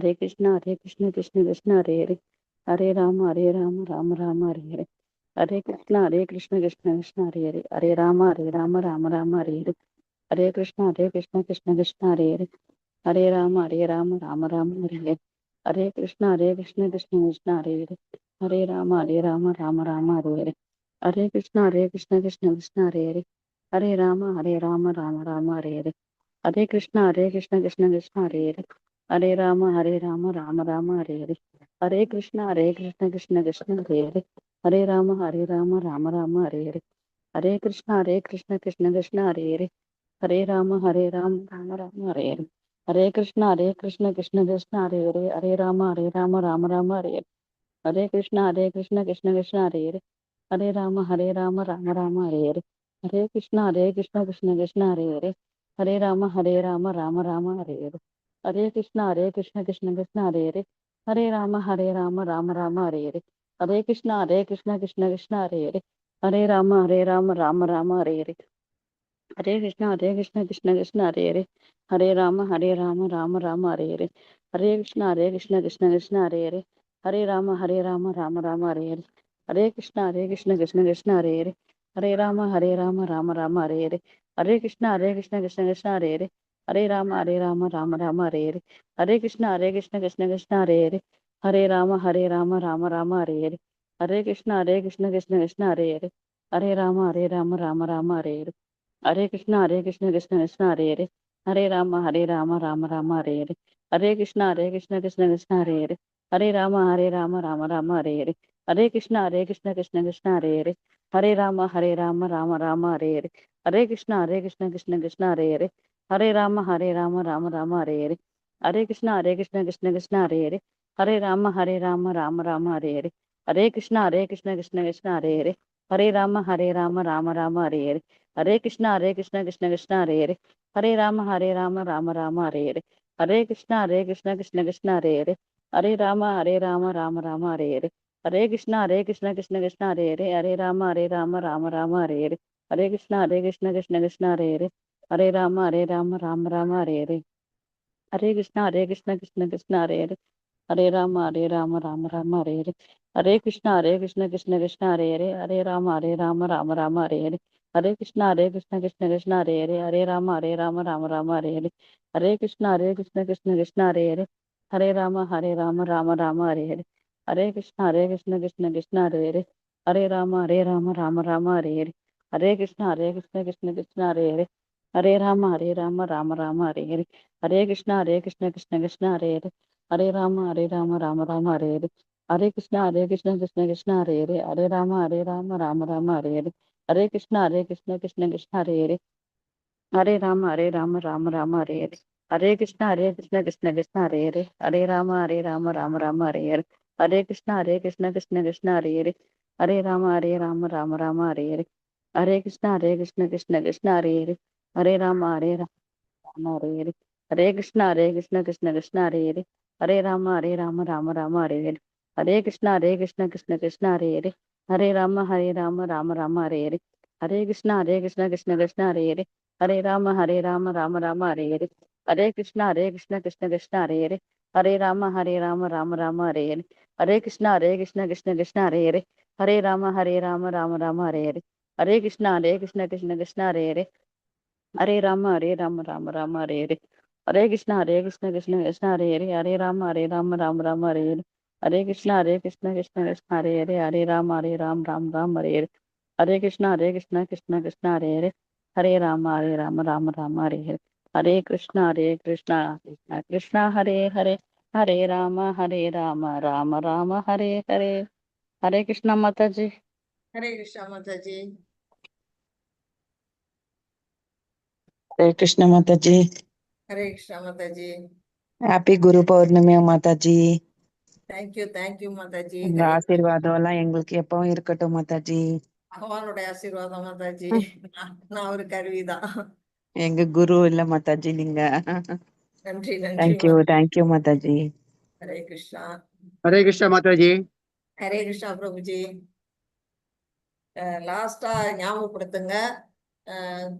Hare Krishna, Krishna Krishna, Hare Hare, Hare Rama, Rama Rama, Hare Hare. Hare Krishna, Krishna Krishna, Hare Hare, Hare Rama, Rama Rama, Hare Hare. Hare Krishna, Krishna Krishna, Hare Hare, Hare Rama, Rama Rama, Hare Hare. Hare Krishna, Krishna Krishna, Hare Hare, Hare Rama, Rama Rama, Hare Hare. Hare Krishna, Krishna Krishna, Hare Hare, Hare Rama, Rama Rama, Hare Hare. Hare Krishna, Krishna Krishna, Hare Hare, Hare Rama, Rama Rama, Hare Hare. Hare Krishna, Krishna Krishna, Hare Hare, Hare Rama, Rama Rama, Hare Hare. Hare Krishna, Krishna Krishna, Hare Hare, Hare Rama, Rama Rama, Hare Hare. Hare Krishna, Krishna Krishna, Hare Hare, Hare Rama, Rama Rama, Hare Hare. Hare Krishna, Krishna Krishna, Hare Hare, Hare Rama, Rama Rama, Hare Hare. Hare Krishna, Krishna Krishna, Hare Hare, Hare Rama, Rama Rama, Hare Hare. Hare Krishna, Krishna Krishna, Hare Hare, Hare Rama, Rama Rama, Hare Hare. Hare Krishna, Krishna Hare Hare, Hare Rama, Rama Rama, Hare Hare. Hare Krishna, Krishna Krishna, Hare Hare, Hare Rama, Rama Rama, Hare Hare. Hare Krishna, Krishna Krishna, Hare Hare, Hare Rama, Rama Rama, Hare Hare. Hare Krishna, Krishna Krishna, Hare Hare, Hare Rama, Rama Rama, Hare Hare. Hare Krishna, Krishna Krishna, Hare Hare, Hare Rama, Rama Rama, Hare Hare. Hare Krishna, Krishna Krishna, Hare Hare, Hare Rama, Rama Rama, Hare Hare. Hare Krishna, Krishna Krishna, Hare Hare, Hare Rama, Rama Rama, Hare Hare. Hare Krishna, Krishna Krishna, Hare Hare, Hare Rama, Rama Rama, Hare Hare. Hare Krishna, Krishna Krishna, Hare Hare, Hare Rama, Rama Rama, Hare Hare. Hare Krishna, Krishna Krishna, Hare Hare, Hare Rama, Rama Rama, Hare Hare. Hare Krishna, Krishna Hare Hare, Hare Rama, Rama Rama, Hare Hare. Hare Krishna, Krishna Hare Hare, Hare Rama, Rama Rama, Hare Hare. Hare Krishna, Krishna Hare Hare, Hare Rama, Rama Rama, Hare Hare. Hare Krishna, Krishna Hare Hare, Hare Rama, Rama Rama, Hare Hare. Hare Krishna, Krishna Hare Hare, Hare Rama, Rama Rama, Hare Hare. Hare Krishna, Krishna Hare Hare, Hare Rama, Rama Rama, Hare Hare. Hare Krishna, Krishna Hare Hare, Hare Rama, Rama Rama, Hare Hare. Hare Krishna, Krishna Hare Hare, Hare Rama, Rama Rama, Hare Hare. Hare Krishna, Krishna Hare Hare, Hare Rama, Rama Rama, Hare Hare. Hare Krishna, Krishna Hare Hare, Hare Rama, Rama Rama, Hare Hare. Hare Krishna, Krishna Hare Hare, Hare Rama, Rama Rama, Hare Hare. Hare Krishna, Krishna Hare Hare, Hare Rama, Rama Rama, Hare Hare. Hare Krishna, Krishna Hare Hare, Hare Rama, Rama Rama, Hare Hare. Hare Krishna, Krishna Hare Hare, Hare Rama, Rama Rama, Hare Hare. Hare Krishna, Krishna Hare Hare, Hare Rama, Rama Rama, Hare Hare. Hare Krishna, Krishna Hare Hare, Hare Rama, Rama Rama, Hare Hare. Hare Krishna, Krishna Hare Hare, Hare Rama, Rama Rama, Hare Hare. Hare Krishna, Krishna Hare Hare, Hare Rama, Rama Rama, Hare Hare. Hare Krishna, Krishna Hare Hare, Hare Rama, Hare Hare. Hare Krishna, Krishna Hare Hare, Hare Rama, Rama Rama, Hare Hare. Hare Krishna, Krishna Hare Hare, Hare Rama, Rama Rama, Hare Hare. Hare Krishna, Krishna Hare Hare, Hare Rama, Rama Rama, Hare Hare. Hare Krishna, Krishna Hare Hare, Hare Rama, Rama Rama, Hare Hare. Hare Krishna, Krishna Hare Hare, Hare Rama, Rama Rama, Hare Hare. Hare Krishna, Krishna Hare Hare, Hare Rama, Rama Rama, Hare Hare. Hare Krishna, Krishna Hare Hare, Hare Rama, Rama Rama, Hare Hare. Hare Krishna, Krishna Hare Hare, Hare Rama, Ram Ram, Hare Hare. Hare Krishna, Krishna Hare Hare, Hare Rama, Rama Rama, Hare Hare. Hare Krishna, Krishna Krishna Hare Hare, Hare Rama, Rama Rama, Hare Hare. Hare Krishna Mataji. Hare Krishna Mataji. Hare Krishna Mataji. Hare Krishna Mataji. Happy Guru Purnami Mataji. Thank you Mataji. உங்க ஆசீர்வாதம் எல்லாம் எங்களுக்கு எப்பவும் இருக்கட்டும் மாதாஜி. பகவானுடைய ஆசீர்வாதம் மாதாஜி. நான் ஒரு கருவிதான். எங்க குரு இல்ல மாதாஜி நீங்க. நன்றி தேங்க்யூ மாதாஜி. ஹரே கிருஷ்ணா. ஹரே கிருஷ்ணா மாதாஜி. ஹரே கிருஷ்ணா பிரபுஜி. லாஸ்டா ஞாபகப்படுத்துங்க,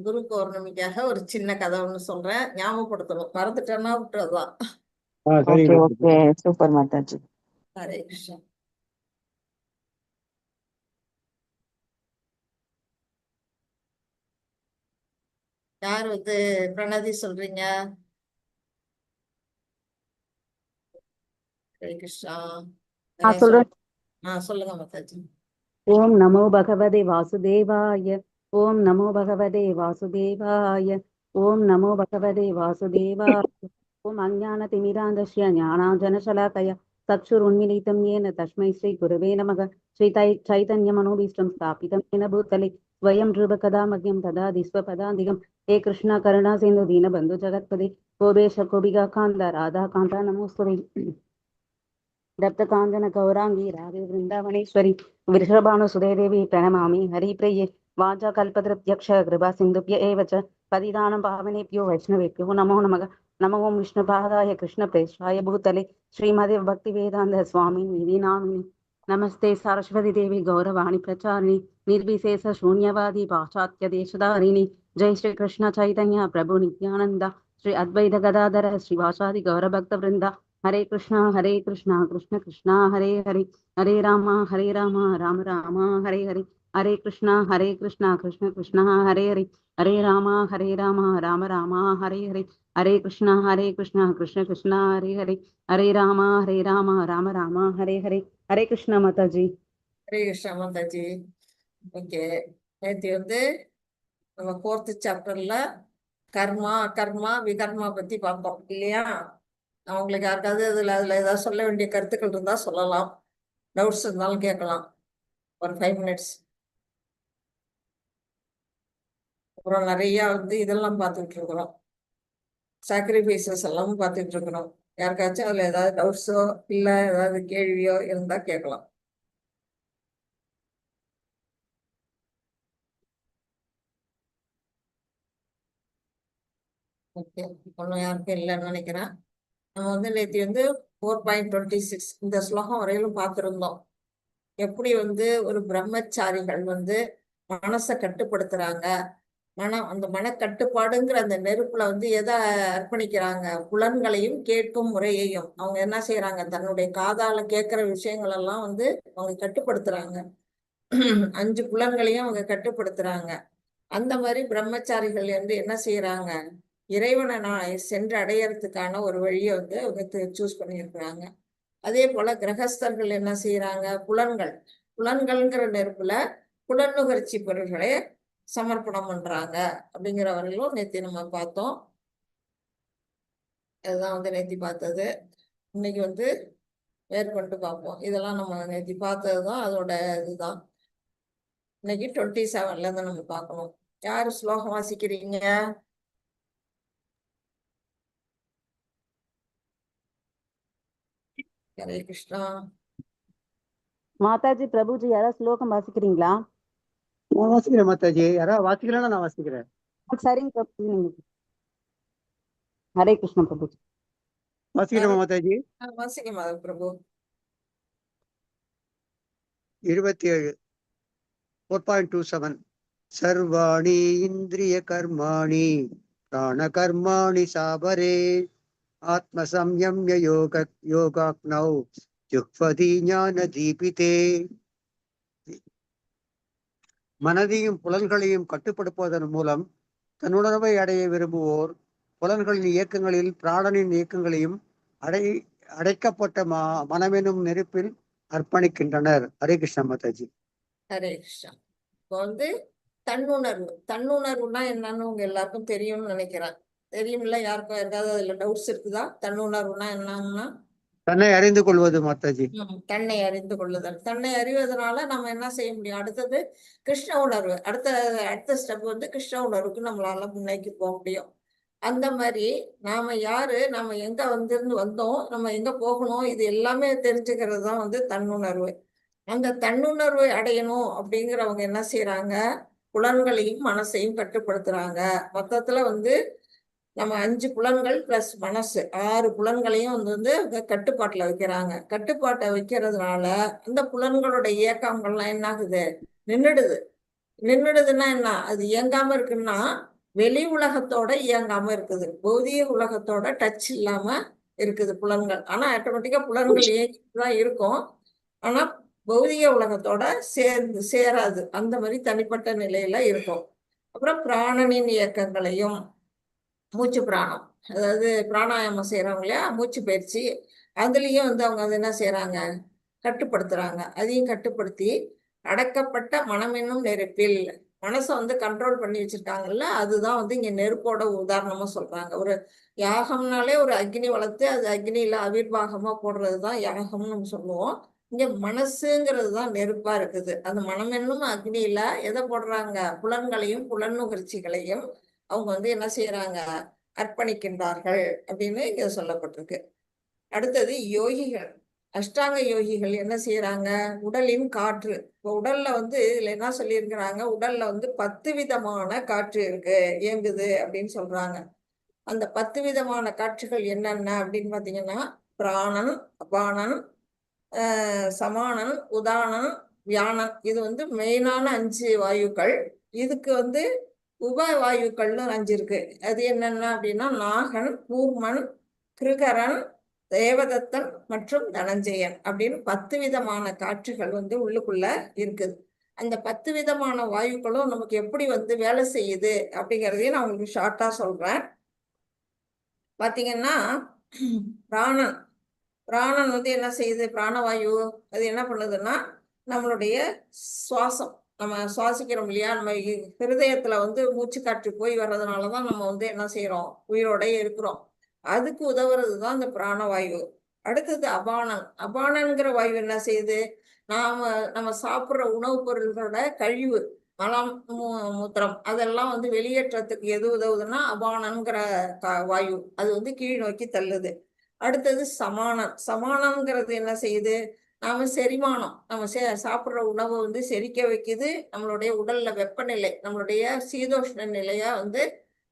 குரு பௌர்ணமிக்காக ஒரு சின்ன கதை ஒண்ணு சொல்றேன், ஞாபகப்படுத்தணும், மறந்துட்டேன்னா விட்டுறதுதான். சரிங்க okay Mataji. Okay super Mataji. Hare Krishna. யார் வந்து பிரணதி சொல்றீங்க? ஹரே கிருஷ்ணா. யாராவது சொல்றேன். சொல்லுங்க மாதாஜி. ஓம் நமோ பகவதே வாசுதேவாய. ஓம் நமோ பகவதே வாசுதேவாய. ஓம் நமோ பகவதே வாசுதேவாய. ஓம் அஞ்ஞானதிமிராந்தஸ்ய ஞானாஞ்சனशलाकया चक्षुरुन्मीलितं येन तस्मै श्रीगुरवे नमः. चैतन्यमनोभीष्टं स्थापितं येन भूतले स्वयं रूपकदा मह्यं ददाति स्वपदान्तिकं. हे कृष्ण करुणा सिन्धु दीनबन्धु जगत्पते गोपेश गोपिका कान्त राधा कान्त नमोस्तुते. दत्तकाञ्चन गौरांगी राधे वृन्दावनेश्वरी वृषभानुसुते देवी प्रणमामि हरिप्रिये. वाञ्छाकल्पतरुभ्यश्च कृपा सिन्धुभ्य एव च पतितानं पावनेभ्यो वैष्णवेभ्यो नमो नमः. नमो ओं विष्णुपादाय कृष्णप्रेष्ठाय भूतले श्रीमदे भक्तिवेदान्त स्वामी निधि नामिने. नमस्ते सरस्वती देवी गौरवाणी प्रचारिणी निर्विशेष शून्यवादी पाश्चात्य देशधारिणी. जय श्री कृष्ण चैतन्य प्रभु नित्यानंद श्री अद्वैत गदाधर श्रीवासादि गौरभक्त वृंदा. हरे कृष्णा कृष्ण कृष्णा हरे हरे हरे राम राम राम हरे हरे. हरे कृष्णा कृष्ण कृष्णा हरे हरे हरे राम राम राम हरे हरे. हरे कृष्णा कृष्ण कृष्णा हरे हरे हरे राम राम राम हरे हरे. हरे कृष्णा माताजी. ஹரே கிருஷ்ணா மாதாஜி. ஓகே, நேற்று வந்து நம்ம 4th சாப்டர்ல கர்மா கர்மா விகர்மா பத்தி பார்த்தோம் இல்லையா? அவங்களுக்கு யாருக்காவது அதுல ஏதாவது சொல்ல வேண்டிய கருத்துக்கள் இருந்தா சொல்லலாம், டவுட்ஸ் இருந்தாலும் கேட்கலாம். ஒரு 5 மினிட்ஸ். அப்புறம் நிறைய வந்து இதெல்லாம் பார்த்துட்டு இருக்கிறோம், சாக்ரிஃபைசஸ் எல்லாம் பார்த்துட்டு இருக்கிறோம். யாருக்காச்சும் அதுல ஏதாவது டவுட்ஸோ இல்ல ஏதாவது கேள்வியோ இருந்தா கேட்கலாம். ஓகே, ஒன்றும் யாருக்கும் இல்லைன்னு நினைக்கிறேன். நம்ம வந்து நேற்று வந்து 4.26 இந்த ஸ்லோகம் வரையிலும் பார்த்துருந்தோம். எப்படி வந்து ஒரு பிரம்மச்சாரிகள் வந்து மனசை கட்டுப்படுத்துறாங்க, அந்த மனக்கட்டுப்பாடுங்கிற அந்த நெருப்புல வந்து எதை அர்ப்பணிக்கிறாங்க? புலன்களையும் கேட்கும் முறையையும் அவங்க என்ன செய்யறாங்க? தன்னுடைய காதால கேட்கிற விஷயங்கள் எல்லாம் வந்து அவங்க கட்டுப்படுத்துறாங்க. 5 புலன்களையும் அவங்க கட்டுப்படுத்துறாங்க. அந்த மாதிரி பிரம்மச்சாரிகள் வந்து என்ன செய்யறாங்க? இறைவனை சென்று அடையறதுக்கான ஒரு வழியை வந்து அவங்க சூஸ் பண்ணியிருக்கிறாங்க. அதே போல கிரகஸ்தர்கள் என்ன செய்யறாங்க? புலன்கள்ங்கிற நெருப்புல புலனுகர்ச்சி பொருள்களை சமர்ப்பணம் பண்றாங்க அப்படிங்கிற வரையிலும் நேத்தி நம்ம பார்த்தோம். அதுதான் வந்து நேத்தி பார்த்தது. இன்னைக்கு வந்து மேற்கொண்டு பார்ப்போம். இதெல்லாம் நம்ம நேத்தி பார்த்ததுதான் அதோட இதுதான். இன்னைக்கு 27ல இருந்து நம்ம பார்க்கணும். யாரு ஸ்லோகம் வாசிக்கிறீங்க? ஹரே கிருஷ்ணா. மாதாஜி பிரபுஜி யாராவது ஸ்லோகம் வாசிக்கிறீங்களா? நான் வாசிக்கிறேன் மாதாஜி. யாராவது வாசிக்கிறேன்னா நான் வாசிக்கிறேன். சரிங்க பிரபுஜி. நீங்க ஹரே கிருஷ்ண பிரபுஜி. வாசிக்கிறேன் மாதாஜி. வாசிக்க பிரபு. 27 4.27 சர்வாணி இந்திரிய கர்மாணி பிராண கர்மாணி சாபரே ஆத்ம சம்யம்ய யோகாக்னௌ ஜுஹ்வதி ஞான தீபிதே. மனதையும் புலன்களையும் கட்டுப்படுத்துவதன் மூலம் தன்னுணர்வை அடைய விரும்புவோர் புலன்களின் இயக்கங்களில் பிராணனின் இயக்கங்களையும் அடைக்கப்பட்ட மனமெனும் நெருப்பில் அர்ப்பணிக்கின்றனர். ஹரே கிருஷ்ண மாதாஜி. ஹரே கிருஷ்ணா. இப்போ வந்து தன்னுணர்வுனா என்னன்னு உங்க எல்லாருக்கும் தெரியும்னு நினைக்கிறேன். தெரியுமில்ல? யாருக்கும் யாருக்காவது அதுல டவுட்ஸ் இருக்குதா? தன்னுணர்வுனா என்னன்னா தன்னை அறிந்து கொள்வது மாதாஜி. தன்னை அறிந்து கொள்ளுதல். தன்னை அறிவதனால நம்ம என்ன செய்ய முடியும்? அடுத்தது கிருஷ்ண உணர்வு. அடுத்த ஸ்டெப் வந்து கிருஷ்ண உணர்வுக்கு நம்மளால முன்னேக்கி போக முடியும். அந்த மாதிரி நாம யாரு, நம்ம எங்க வந்தோம், நம்ம எங்க போகணும், இது எல்லாமே தெரிஞ்சுக்கிறது தான் வந்து தன்னுணர்வு. அந்த தன்னுணர்வை அடையணும் அப்படிங்கிறவங்க என்ன செய்யறாங்க? புலன்களையும் மனசையும் கட்டுப்படுத்துறாங்க. மொத்தத்துல வந்து நம்ம 5 புலன்கள் பிளஸ் மனசு 6 புலன்களையும் வந்து கட்டுப்பாட்டுல வைக்கிறாங்க. கட்டுப்பாட்டை வைக்கிறதுனால அந்த புலன்களோட இயக்கங்கள்லாம் என்ன ஆகுது? நின்றுடுதுன்னா என்ன? அது இயங்காம இருக்குன்னா வெளி உலகத்தோட இயங்காம இருக்குது, பௌதிக உலகத்தோட டச் இல்லாம இருக்குது புலன்கள். ஆனா ஆட்டோமேட்டிக்கா புலன்கள் தான் இருக்கும். ஆனா பௌதிக உலகத்தோட சேராது. அந்த மாதிரி தனிப்பட்ட நிலையில இருக்கும். அப்புறம் பிராணனின் இயக்கங்களையும் மூச்சு பிராணம், அதாவது பிராணாயாமம் செய்யறவங்க இல்லையா, மூச்சு பயிற்சி, அதுலயும் வந்து அவங்க அது என்ன செய்யறாங்க, கட்டுப்படுத்துறாங்க. அதையும் கட்டுப்படுத்தி அடக்கப்பட்ட மனம் என்னும் நெருப்பில் மனசை வந்து கண்ட்ரோல் பண்ணி வச்சிருக்காங்கல்ல, அதுதான் வந்து இங்க நெருப்போட உதாரணமா சொல்றாங்க. ஒரு யாகம்னாலே ஒரு அக்னி வளர்த்து அது அக்னியில ஆவிர்வாகமா போடுறதுதான் யாகம்னு நம்ம சொல்லுவோம். இங்க மனசுங்கிறது தான் நெருப்பா இருக்குது. அந்த மனம் என்னும் அக்னியில எதை போடுறாங்க, புலன்களையும் புலனுணர்ச்சிகளையும் அவங்க வந்து என்ன செய்யறாங்க, அர்ப்பணிக்கின்றார்கள் அப்படின்னு இங்க சொல்லப்பட்டிருக்கு. அடுத்தது யோகிகள், அஷ்டாங்க யோகிகள் என்ன செய்யறாங்க, உடலின் காற்று. இப்போ உடல்ல வந்து இதுல என்ன சொல்லியிருக்கிறாங்க, உடல்ல வந்து 10 விதமான காற்று இருக்கு, இயங்குது அப்படின்னு சொல்றாங்க. அந்த 10 விதமான காற்றுகள் என்னென்ன அப்படின்னு பாத்தீங்கன்னா, பிராணன், அபானன், சமானன், உதானன், வியானன். இது வந்து மெயினான 5 வாயுக்கள். இதுக்கு வந்து உப வாயுக்கள்னு 5 இருக்கு. அது என்னென்ன அப்படின்னா, நாகன், கூர்மன், கிருகரன், தேவதத்தன் மற்றும் தனஞ்சயன் அப்படின்னு 10 விதமான காற்றுகள் வந்து உள்ளுக்குள்ள இருக்குது. அந்த 10 விதமான வாயுக்களும் நமக்கு எப்படி வந்து வேலை செய்யுது அப்படிங்கிறதையும் நான் உங்களுக்கு ஷார்ட்டா சொல்றேன். பாத்தீங்கன்னா, பிராணன் பிராணன் வந்து என்ன செய்யுது, பிராணவாயு அது என்ன பண்ணுதுன்னா, நம்மளுடைய சுவாசம், நம்ம சுவாசிக்கிறோம் இல்லையா, நம்ம ஹிருதயத்துல வந்து மூச்சு காற்று போய் வர்றதுனாலதான் நம்ம வந்து என்ன செய்யறோம், உயிரோட இருக்கிறோம். அதுக்கு உதவுறது தான் இந்த பிராணவாயு. அடுத்தது அபானன். அபானன்கிற வாயு என்ன செய்யுது, நம்ம சாப்பிட்ற உணவுப் பொருள்களோட கழிவு, மலம், மூத்திரம் அதெல்லாம் வந்து வெளியேற்றத்துக்கு எது உதவுதுன்னா அபானன்கிற வாயு, அது வந்து கீழ் நோக்கி தள்ளுது. அடுத்தது சமானம். சமானம்ங்கிறது என்ன செய்யுது, நாம செரிமானம், நம்ம சாப்பிட்ற உணவை வந்து செரிக்க வைக்குது. நம்மளுடைய உடல்ல வெப்பநிலை, நம்மளுடைய சீதோஷ்ண நிலையா வந்து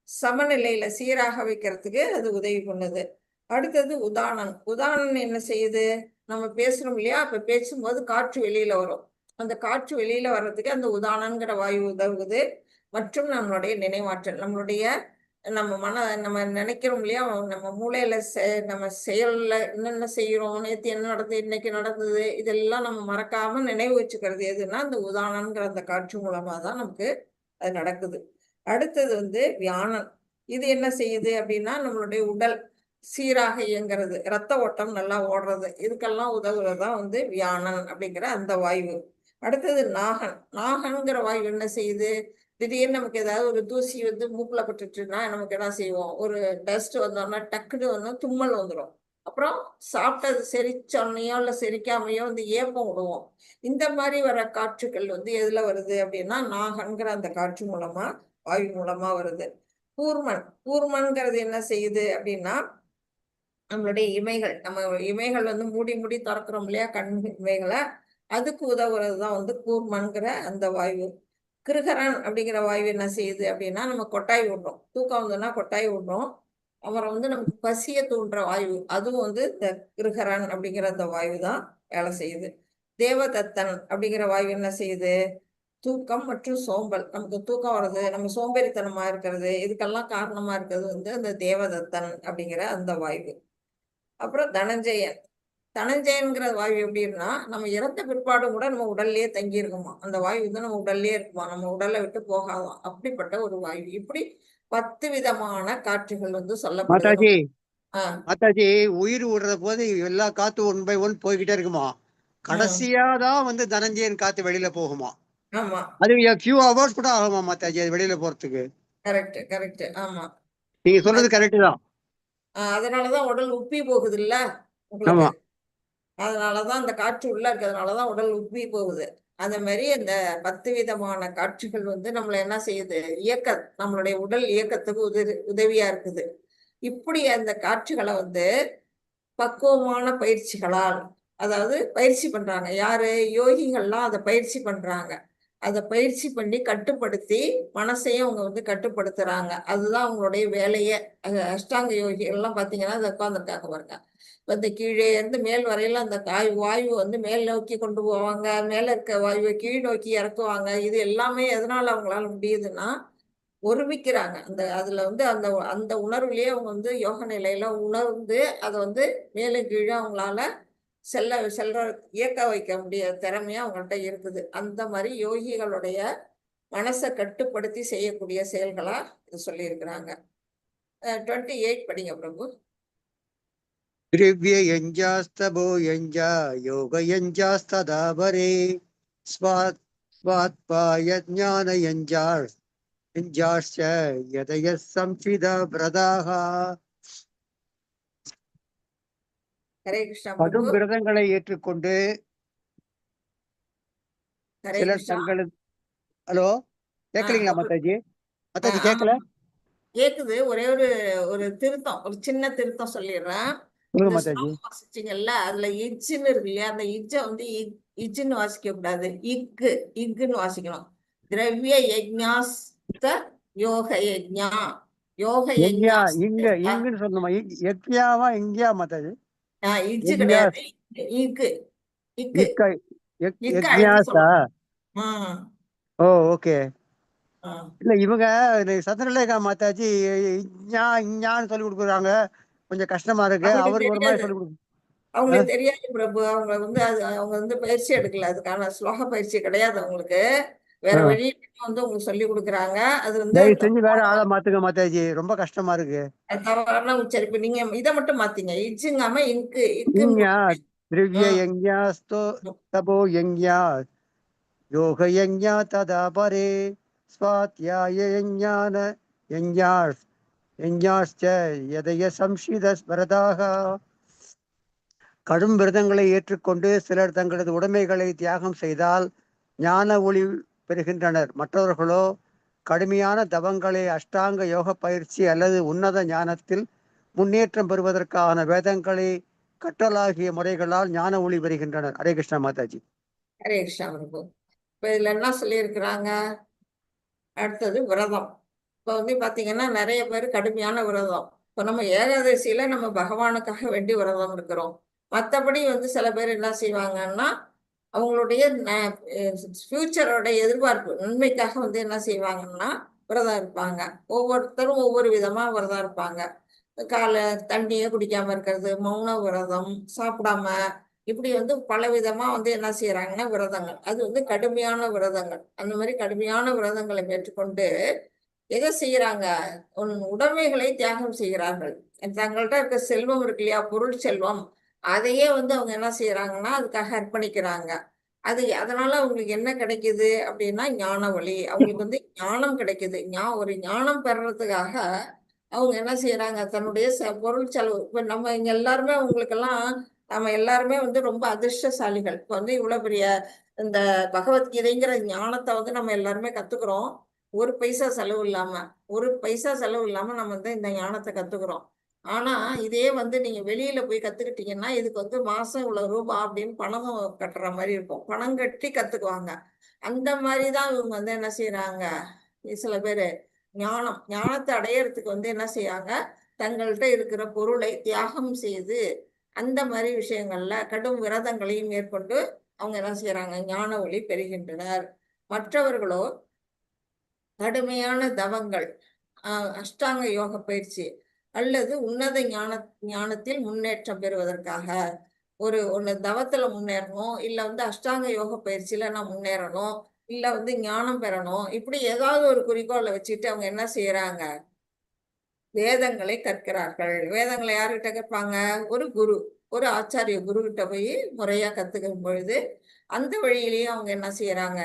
சமநிலையில சீராக வைக்கிறதுக்கு அது உதவி பண்ணுது. அடுத்தது உதானன். உதானன் என்ன செய்யுது, நம்ம பேசுறோம் இல்லையா, அப்ப பேசும்போது காற்று வெளியில வரும். அந்த காற்று வெளியில வர்றதுக்கு அந்த உதானங்கிற வாயு உதவுது. மற்றும் நம்மளுடைய நினைவாற்றல், நம்ம நினைக்கிறோம் இல்லையா, நம்ம மூளையில நம்ம செயல்ல என்னென்ன செய்யறோம், நேற்று என்ன நடந்தது, இன்னைக்கு நடந்தது, இதெல்லாம் நம்ம மறக்காம நினைவு வச்சுக்கிறது எதுன்னா அந்த உதானங்கிற அந்த காற்று மூலமா தான் நமக்கு அது நடக்குது. அடுத்தது வந்து வியானன். இது என்ன செய்யுது அப்படின்னா, நம்மளுடைய உடல் சீராக இயங்குறது, ரத்த ஓட்டம் நல்லா ஓடுறது, இதுக்கெல்லாம் உதவுறதுதான் வந்து வியானன் அப்படிங்கிற அந்த வாயு. அடுத்தது நாகன். நாகன்கிற வாயு என்ன செய்யுது, திடீர்னு நமக்கு ஏதாவது ஒரு தூசி வந்து மூக்குல பட்டுச்சுன்னா நமக்கு என்ன செய்வோம், ஒரு டஸ்ட் வந்தோம்னா டக்குன்னு வந்து தும்மல் வந்துடும். அப்புறம் சாப்பிட்டது செரிச்சோன்னையோ இல்லை செரிக்காமையோ வந்து ஏப்பம் விடுவோம். இந்த மாதிரி வர காற்றுகள் வந்து எதுல வருது அப்படின்னா, நாகன்கிற அந்த காற்று மூலமா, வாயு மூலமா வருது. கூர்மன். கூர்மன்கிறது என்ன செய்யுது அப்படின்னா, நம்மளுடைய இமைகள், நம்ம இமைகள் வந்து மூடி மூடி திறக்கிறோம் இல்லையா, கண் இமைகளை, அதுக்கு உதவுறது தான் வந்து கூர்மன்கிற அந்த வாயு. கிருகரன் அப்படிங்கிற வாயு என்ன செய்யுது அப்படின்னா, நம்ம கொட்டாய் விடுறோம், தூக்கம் வந்தோம்னா கொட்டாய் விடுறோம். அப்புறம் வந்து நமக்கு பசிய தூண்டுற வாயு, அதுவும் வந்து இந்த கிருகரன் அப்படிங்கிற அந்த வாயு தான் வேலை செய்யுது. தேவதத்தன் அப்படிங்கிற வாயு என்ன செய்யுது, தூக்கம் மற்றும் சோம்பல், நமக்கு தூக்கம் வர்றது, நம்ம சோம்பேறித்தனமா இருக்கிறது, இதுக்கெல்லாம் காரணமா இருக்கிறது வந்து அந்த தேவதத்தன் அப்படிங்கிற அந்த வாயு. அப்புறம் தனஞ்சயன். தனஞ்சயன்கிற வாயு எப்படின்னா, நம்ம இறந்த பிற்பாடும் கூட நம்ம உடல்லயே தங்கி இருக்குமா, அந்த வாயு வந்து நம்ம உடல்லயே இருக்குமா, நம்ம உடலை விட்டு போகாதான், அப்படிப்பட்ட ஒரு வாயு. இப்படி 10 விதமான காற்றுகள் வந்து சொல்லப்படுது. மாதாஜி, மாதாஜி, உயிர் விடுற போது எல்லா காத்து 1 by 1 போய்கிட்டே இருக்குமா, கடைசியா தான் வந்து தனஞ்சயன் காத்து வெளியில போகுமா. ஆமா, அது few hours கூட ஆகுமா மாதாஜி அது வெளியில போறதுக்கு. Correct correct. ஆமா, நீங்க சொல்றது கரெக்ட் தான். அதனாலதான் உடல் உப்பி போகுது இல்ல உங்களுக்கு, ஆமா. அதனாலதான் அந்த காற்று உள்ள இருக்கிறதுனாலதான் உடல் உப்பி போகுது. அந்த மாதிரி அந்த 10 விதமான காற்றுகள் வந்து நம்மளை என்ன செய்யுது, நம்மளுடைய உடல் இயக்கத்துக்கு உதவியா இருக்குது. இப்படி அந்த காற்றுகளை வந்து பக்குவமான பயிற்சிகளால், அதாவது பயிற்சி பண்றாங்க யாரு, யோகிகள்லாம் அதை பயிற்சி பண்றாங்க. அதை பயிற்சி பண்ணி கட்டுப்படுத்தி மனசையும் அவங்க வந்து கட்டுப்படுத்துறாங்க. அதுதான் அவங்களுடைய வேலையே. அஷ்டாங்க யோகிகள்லாம் பார்த்தீங்கன்னா அதை உட்காந்துருக்காங்க பாருங்க, வந்து கீழே இருந்து மேல் வரையில அந்த வாயு வந்து மேல் நோக்கி கொண்டு போவாங்க, மேல இருக்க வாயுவை கீழ் நோக்கி இறக்குவாங்க. இது எல்லாமே எதனால அவங்களால முடியுதுன்னா, ஒருமிக்கிறாங்க. அதுல வந்து அந்த அந்த உணர்வுலயே அவங்க வந்து யோக நிலையில உணர்ந்து அதை வந்து மேலும் கீழே அவங்களால செல்ற இயக்க வைக்க முடியாத திறமையா அவங்கள்ட்ட இருக்குது. அந்த மாதிரி யோகிகளுடைய மனசை கட்டுப்படுத்தி செய்யக்கூடிய செயல்களா இது சொல்லியிருக்கிறாங்க. 28 படிங்க பிரபு. திரவியயஞ்சாஸ்தபோ யஞ்சா யோகயஞ்சாஸ்ததாபரே ஸ்வாத்பாயஞானயஞ்சார் யஞ்சாஸ்ச யதய சம்சித பிரதாக. ஹரே கிருஷ்ணா பிரபு. கடும் விரதங்களை ஏற்றுக்கொண்டு ஹரே சிலர் கிருஷ்ணா. தங்களது ஹலோ கேட்கலீங்களா மாதாஜி? மாதாஜி ஆமா, கேட்கல? கேக்குது. ஒரே ஒரு திருத்தம், ஒரு சின்ன திருத்தம் சொல்லிடுறேன். சொல்லுங்க இந்த மாதாஜி. ஸ்லோகம் வாசிச்சீங்கல்ல, அதுல இஜ்ஜுன்னு இருக்கு இல்லையா, அந்த இஜ்ஜ வந்து இஜ்ஜுன்னு வாசிக்க கூடாது, இக்குன்னு வாசிக்கணும். திரவிய யஜ்ஞாஸ்த யோக யஜ்ஞா, யோக யஜ்ஞா யஜ்ஞாஸ்த இங்குன்னு சொல்லணுமா? யக்ஞாவா இங்கயா மாதாஜி? இஜ்ஜு யஜ்ஞா கிடையாது, இக்கு இக்கு இக்க இக்கு அழுத்தி யஜ்ஞாசா. சொல்லணும். ஓ ஓகே. ஆ. இல்ல இவங்க சந்திரலேகா மாதாஜி இஞ்ஞான்னு சொல்லி கொடுக்குறாங்க. கொஞ்சம் கஷ்டமா இருக்கு. அவங்களுக்கு அவருக்கு ஒரு மாதிரி தெரியாது, சொல்லி கொடுக்கு. அவங்களுக்கு தெரியாது பிரபு. அவங்க வந்து அவங்க வந்து பயிற்சி எடுக்கல, அதுக்கான ஸ்லோக பயிற்சி கிடையாது அவங்களுக்கு. வேற வழி வந்து உங்களுக்கு சொல்லி கொடுக்குறாங்க. அது வந்து தயவு செஞ்சு வேற ஆளை மாத்துங்க மாதாஜி, ரொம்ப கஷ்டமா இருக்கு. தவறான உச்சரிப்பு. நீங்க இதை மட்டும் மாத்தீங்க, இச்சுங்காம இக்கு இஞ்ஞா இக்குன்னு. திரவிய யஞ்ஞாஸ்தோ தபோ யஞ்ஞா யோக யஞ்ஞா ததா பரே ஸ்வாத்யாய யஞ்ஞான யஞ்ஞாஸ் யஞ்ஞாஸ்ச யதய சம்சித ஸ்மரதாக. கடும் விரதங்களை ஏற்றுக்கொண்டு சிலர் தங்களது உடைமைகளை தியாகம் செய்தால் ஞான ஒளி பெறுகின்றனர். மற்றவர்களோ கடுமையான தவங்களை, அஷ்டாங்க யோக பயிற்சி அல்லது உன்னத ஞானத்தில் முன்னேற்றம் பெறுவதற்கான வேதங்களை கற்றலாகிய முறைகளால் ஞான ஒளி பெறுகின்றனர். ஹரே கிருஷ்ணா மாதாஜி. ஹரே கிருஷ்ணா பிரபு. இப்ப இதுல என்ன சொல்லியிருக்கிறாங்க? அடுத்தது விரதம். இப்ப வந்து பாத்தீங்கன்னா நிறைய பேர் கடுமையான விரதம். இப்ப நம்ம ஏகாதசியில நம்ம பகவானுக்காக வேண்டி விரதம் இருக்கிறோம். மற்றபடி வந்து சில பேர் என்ன செய்வாங்கன்னா அவங்களுடைய ஃபியூச்சரோட எதிர்பார்ப்பு நன்மைக்காக வந்து என்ன செய்வாங்கன்னா விரதம் இருப்பாங்க. ஒவ்வொருத்தரும் ஒவ்வொரு விதமா விரதம் இருப்பாங்க. காலை தண்ணியே குடிக்காம இருக்கிறது, மௌன விரதம், சாப்பிடாம, இப்படி வந்து பல விதமா வந்து என்ன செய்யறாங்கன்னா விரதங்கள். அது வந்து கடுமையான விரதங்கள். அந்த மாதிரி கடுமையான விரதங்களை மேற்கொண்டு எதை செய்யறாங்க? உடைமைகளை தியாகம் செய்கிறார்கள். தங்கள்கிட்ட இருக்க செல்வம் இருக்கு இல்லையா, பொருள் செல்வம், அதையே வந்து அவங்க என்ன செய்யறாங்கன்னா அதுக்காக அர்ப்பணிக்கிறாங்க. அதனால அவங்களுக்கு என்ன கிடைக்குது அப்படின்னா ஞான வழி. அவங்களுக்கு வந்து ஞானம் கிடைக்குது. ஒரு ஞானம் பெறறதுக்காக அவங்க என்ன செய்யறாங்க, தன்னுடைய பொருள் செலவு. இப்ப நம்ம இங்க எல்லாருமே உங்களுக்கெல்லாம் நம்ம எல்லாருமே வந்து ரொம்ப அதிர்ஷ்டசாலிகள். இப்ப வந்து இவ்வளவு பெரிய இந்த பகவத்கீதைங்கிற ஞானத்தை வந்து நம்ம எல்லாருமே கத்துக்கிறோம். ஒரு பைசா செலவு இல்லாம நம்ம வந்து இந்த ஞானத்தை கத்துக்கிறோம். ஆனா இதே வந்து நீங்க வெளியில போய் கத்துக்கிட்டீங்கன்னா இதுக்கு வந்து மாசம் இவ்வளவு ரூபாய் அப்படின்னு பணமும் கட்டுற மாதிரி இருக்கும். பணம் கட்டி கத்துக்குவாங்க. அந்த மாதிரிதான் இவங்க வந்து என்ன செய்யறாங்க, சில பேரு ஞானத்தை அடையறதுக்கு வந்து என்ன செய்யாங்க, தங்கள்கிட்ட இருக்கிற பொருளை தியாகம் செய்து அந்த மாதிரி விஷயங்கள்ல கடும் விரதங்களையும் மேற்கொண்டு அவங்க என்ன செய்யறாங்க, ஞான ஒளி பெறுகின்றனர். மற்றவர்களோ கடுமையான தவங்கள், அஷ்டாங்க யோக பயிற்சி அல்லது உன்னத ஞானத்தில் முன்னேற்றம் பெறுவதற்காக ஒன்னு தவத்துல முன்னேறணும், இல்ல வந்து அஷ்டாங்க யோக பயிற்சியில நான் முன்னேறணும், இல்ல வந்து ஞானம் பெறணும், இப்படி ஏதாவது ஒரு குறிக்கோளை வச்சுட்டு அவங்க என்ன செய்யறாங்க, வேதங்களை கற்கிறார்கள். வேதங்களை யாருகிட்ட கற்பாங்க? ஒரு ஆச்சாரிய குரு கிட்ட போய் முறையா கத்துக்கும் பொழுது அந்த வழியிலேயே அவங்க என்ன செய்யறாங்க,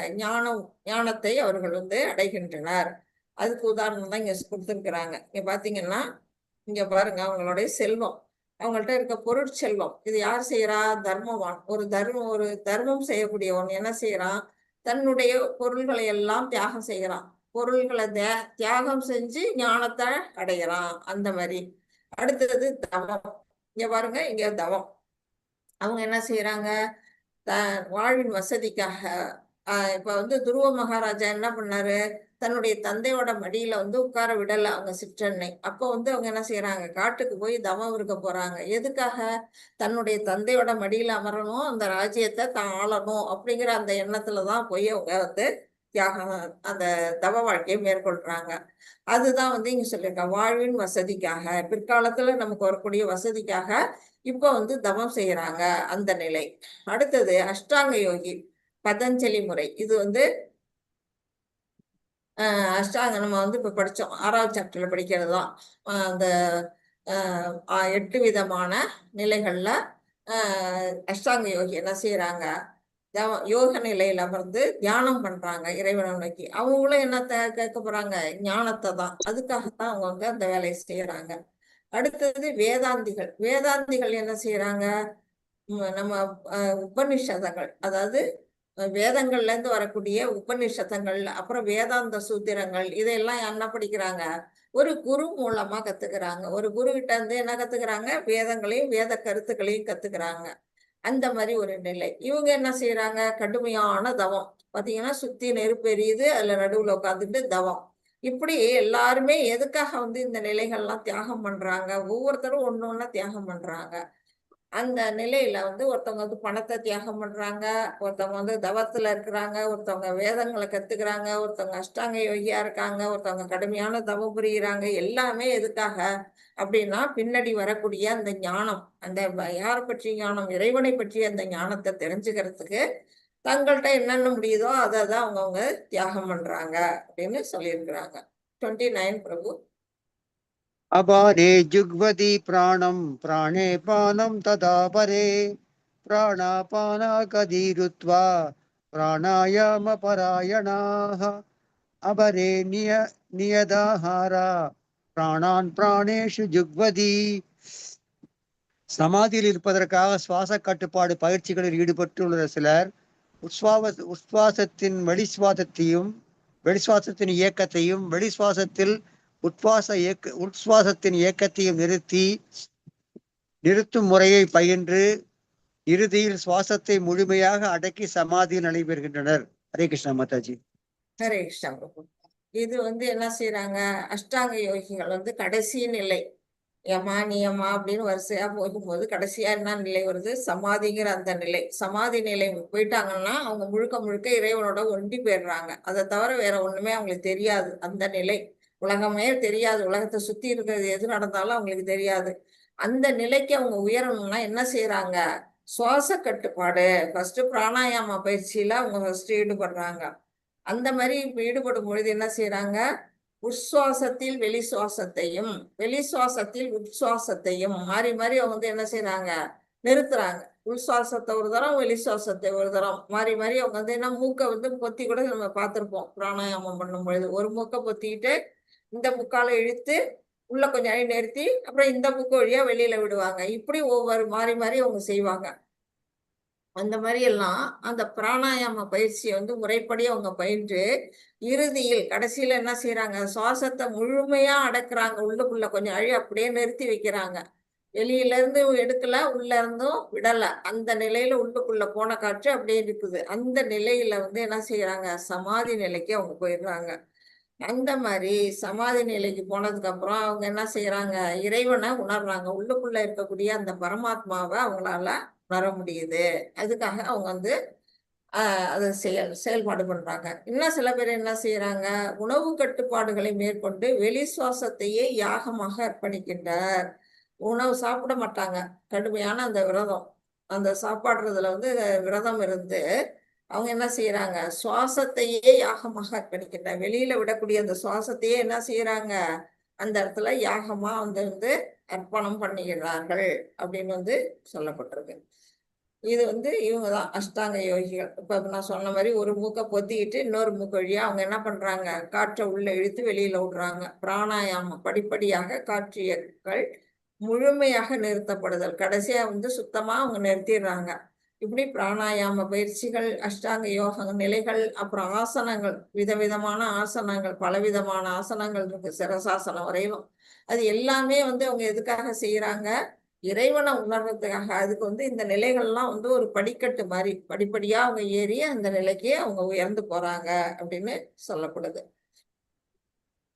ஞானத்தை அவர்கள் வந்து அடைகின்றனர். அதுக்கு உதாரணம் தான் இங்க கொடுத்துருக்குறாங்க. இங்க பாத்தீங்கன்னா இங்க பாருங்க, அவங்களுடைய செல்வம், அவங்கள்ட்ட இருக்க பொருட்செல்வம், இது யார் செய்யறா? தர்மவான். ஒரு தர்மம் செய்யக்கூடியவன் என்ன செய்யறான், தன்னுடைய பொருள்களை எல்லாம் தியாகம் செய்யறான். பொருள்களை தியாகம் செஞ்சு ஞானத்தை அடைகிறான். அந்த மாதிரி. அடுத்தது தவம். இங்க பாருங்க, இங்க தவம். அவங்க என்ன செய்யறாங்க, வாழ்வின் வசதிக்காக இப்ப வந்து துருவ மகாராஜா என்ன பண்ணாரு, தன்னுடைய தந்தையோட மடியில வந்து உட்கார விடல அவங்க சிற்றன்னை. அப்போ வந்து அவங்க என்ன செய்யறாங்க, காட்டுக்கு போய் தவம் இருக்க போறாங்க. எதுக்காக? தன்னுடைய தந்தையோட மடியில அமரணும், அந்த ராஜ்யத்தை தான் ஆளணும் அப்படிங்கிற அந்த எண்ணத்துலதான் போய் அவங்க வந்து தியாகம் அந்த தவ வாழ்க்கையை மேற்கொள்றாங்க. அதுதான் வந்து இங்க சொல்லியிருக்காங்க, வாழ்வின் வசதிக்காக, பிற்காலத்துல நமக்கு வரக்கூடிய வசதிக்காக இப்ப வந்து தவம் செய்யறாங்க அந்த நிலை. அடுத்தது அஷ்டாங்க யோகி பதஞ்சலி முறை. இது வந்து அஷ்டாங்க நம்ம வந்து இப்ப படிச்சோம், 6வது சாப்டர்ல படிக்கிறது தான். அந்த 8 விதமான நிலைகள்ல அஷ்டாங்க யோகி என்ன செய்யறாங்க, யோக நிலையில அமர்ந்து தியானம் பண்றாங்க இறைவனை நோக்கி. அவங்களும் என்னத்த கேட்க போறாங்க, ஞானத்தை தான். அதுக்காகத்தான் அவங்க வந்து அந்த வேலையை செய்யறாங்க. அடுத்தது வேதாந்திகள். வேதாந்திகள் என்ன செய்யறாங்க, நம்ம உபநிஷதங்கள், அதாவது வேதங்கள்ல இருந்து வரக்கூடிய உபநிஷதங்கள், அப்புறம் வேதாந்த சூத்திரங்கள், இதையெல்லாம் என்ன படிக்கிறாங்க, ஒரு குரு மூலமா கத்துக்கிறாங்க. ஒரு குரு கிட்ட இருந்து என்ன கத்துக்கிறாங்க, வேதங்களையும் வேத கருத்துக்களையும் கத்துக்கிறாங்க. அந்த மாதிரி ஒரு நிலை. இவங்க என்ன செய்யறாங்க, கடுமையான தவம். பாத்தீங்கன்னா சுத்தி நெருப்பு எரியுது, அதுல நடுவுல உட்காந்துட்டு தவம். இப்படி எல்லாருமே எதுக்காக வந்து இந்த நிலைகள்லாம் தியாகம் பண்றாங்க, ஒவ்வொருத்தரும் ஒண்ணு ஒண்ணா தியாகம் பண்றாங்க. அந்த நிலையில வந்து ஒருத்தவங்க வந்து பணத்தை தியாகம் பண்றாங்க, ஒருத்தவங்க வந்து தவத்துல இருக்கிறாங்க, ஒருத்தவங்க வேதங்களை கத்துக்கிறாங்க, ஒருத்தவங்க அஷ்டாங்க யோகியா இருக்காங்க, ஒருத்தவங்க கடுமையான தவம் புரியுறாங்க. எல்லாமே எதுக்காக அப்படின்னா, பின்னாடி வரக்கூடிய அந்த ஞானம், அந்த யாரை பற்றிய ஞானம், இறைவனை பற்றிய அந்த ஞானத்தை தெரிஞ்சுக்கிறதுக்கு தங்கள்கிட்ட என்னென்ன முடியுதோ அதை தான் அவங்கவுங்க தியாகம் பண்றாங்க அப்படின்னு சொல்லியிருக்கிறாங்க. 29 பிரபு. अपाने जुग्वति प्राणं प्राणे पानं तदा परे प्राणापानाकदीरुत्वा प्राणायामपरायणाः अपरे नियदाहारा प्राणान् प्राणेषु जुग्वति. சமாதியில் இருப்பதற்காக சுவாச கட்டுப்பாடு பயிற்சிகளில் ஈடுபட்டுள்ள சிலர் உட்சுவாசத்தின் வெளிசுவாசத்தின் இயக்கத்தையும் வெளிசுவாசத்தில் உட்சுவாசத்தின் இயக்கத்தையும் நிறுத்தும் முறையை பயின்று இறுதியில் சுவாசத்தை முழுமையாக அடக்கி சமாதியில் நடைபெறுகின்றனர். ஹரே கிருஷ்ணா மாதாஜி. ஹரே கிருஷ்ணா பிரபு. இது வந்து என்ன செய்யறாங்க, அஷ்டாங்க யோகிகள் வந்து கடைசி நிலை, யமா நியமா அப்படின்னு வரிசையா போகும்போது கடைசியா என்ன நிலை வருது, சமாதிங்கிற அந்த நிலை. சமாதி நிலை போயிட்டாங்கன்னா அவங்க முழுக்க முழுக்க இறைவனோட ஒண்டி போயிடுறாங்க. அதை தவிர வேற ஒண்ணுமே அவங்களுக்கு தெரியாது. அந்த நிலை உலகமே தெரியாது, உலகத்தை சுத்தி இருக்கிறது எது நடந்தாலும் அவங்களுக்கு தெரியாது. அந்த நிலைக்கு அவங்க உயரணும்னா என்ன செய்யறாங்க, சுவாச கட்டுப்பாடு ஃபர்ஸ்ட் பிராணாயாம பயிற்சியில அவங்க ஃபர்ஸ்ட் ஈடுபடுறாங்க. அந்த மாதிரி ஈடுபடும் பொழுது என்ன செய்யறாங்க, உட்சுவாசத்தில் வெளிசுவாசத்தையும் வெளிசுவாசத்தில் உட்சுவாசத்தையும் மாறி மாறி அவங்க வந்து என்ன செய்யறாங்க, நிறுத்துறாங்க. உள்சுவாசத்தை ஒரு தரம், வெளிசுவாசத்தை ஒரு தரம் மாறி மாறி அவங்க வந்து என்ன, மூக்கை வந்து பொத்தி கூட நம்ம பார்த்திருப்போம். பிராணாயாமம் பண்ணும் பொழுது ஒரு மூக்கை பொத்திக்கிட்டு இந்த முக்கால இழுத்து உள்ள கொஞ்சம் நிறுத்தி அப்புறம் இந்த மூக்கு வழியா வெளியில விடுவாங்க. இப்படி ஒவ்வொரு மாறி மாறி அவங்க செய்வாங்க. அந்த மாதிரி எல்லாம் அந்த பிராணாயாம பயிற்சியை வந்து முறைப்படி அவங்க பயின்று இறுதியில் கடைசியில என்ன செய்யறாங்க, சுவாசத்தை முழுமையா அடக்குறாங்க. உள்ளுக்குள்ள கொஞ்சம் அப்படியே நிறுத்தி வைக்கிறாங்க. வெளியில இருந்து எடுக்கல, உள்ள இருந்தும் விடல. அந்த நிலையில உள்ளுக்குள்ள போன காற்று அப்படியே இருக்குது. அந்த நிலையில வந்து என்ன செய்யறாங்க, சமாதி நிலைக்கு அவங்க போயிடுறாங்க. அந்த மாதிரி சமாதி நிலைக்கு போனதுக்கு அப்புறம் அவங்க என்ன செய்யறாங்க, இறைவனை உணர்றாங்க. உள்ளுக்குள்ள இருக்கக்கூடிய அந்த பரமாத்மாவை அவங்களால உணர முடியுது. அதுக்காக அவங்க வந்து அதை செயல்பாடு பண்றாங்க. இன்னும் சில பேர் என்ன செய்யறாங்க, உணவு கட்டுப்பாடுகளை மேற்கொண்டு வெளி சுவாசத்தையே யாகமாக அர்ப்பணிக்கின்றார். உணவு சாப்பிட மாட்டாங்க, கடுமையான அந்த விரதம், அந்த சாப்பாடுறதுல வந்து விரதம் இருந்து அவங்க என்ன செய்யறாங்க, சுவாசத்தையே யாகமாக அர்ப்பணிக்கின்றார். வெளியில விடக்கூடிய அந்த சுவாசத்தையே என்ன செய்யறாங்க, அந்த இடத்துல யாகமா வந்து அர்ப்பணம் பண்ணுகிறார்கள் அப்படின்னு வந்து சொல்லப்பட்டிருக்கு. இது வந்து இவங்கதான் அஷ்டாங்க யோகிகள். இப்ப நான் சொன்ன மாதிரி ஒரு மூக்கை பொத்திக்கிட்டு இன்னொரு மூக்கு வழியா அவங்க என்ன பண்றாங்க, காற்றை உள்ள இழுத்து வெளியில விடுறாங்க. பிராணாயாமம் படிப்படியாக காற்றியங்கள் முழுமையாக நிறுத்தப்படுதல், கடைசியா வந்து சுத்தமா அவங்க நிறுத்திடுறாங்க. இப்படி பிராணாயாம பயிற்சிகள், அஷ்டாங்க யோக நிலைகள், அப்புறம் ஆசனங்கள், விதவிதமான ஆசனங்கள், பலவிதமான ஆசனங்கள் இருக்கு, சிரசாசனம் வரையிலும். அது எல்லாமே வந்து அவங்க எதுக்காக செய்யறாங்க, இறைவனை உணர்றதுக்காக. அதுக்கு வந்து இந்த நிலைகள்லாம் வந்து ஒரு படிக்கட்டு மாதிரி படிப்படியா அவங்க ஏறி அந்த நிலைக்கு அவங்க உயர்ந்து போறாங்க அப்படின்னு சொல்லப்படுது.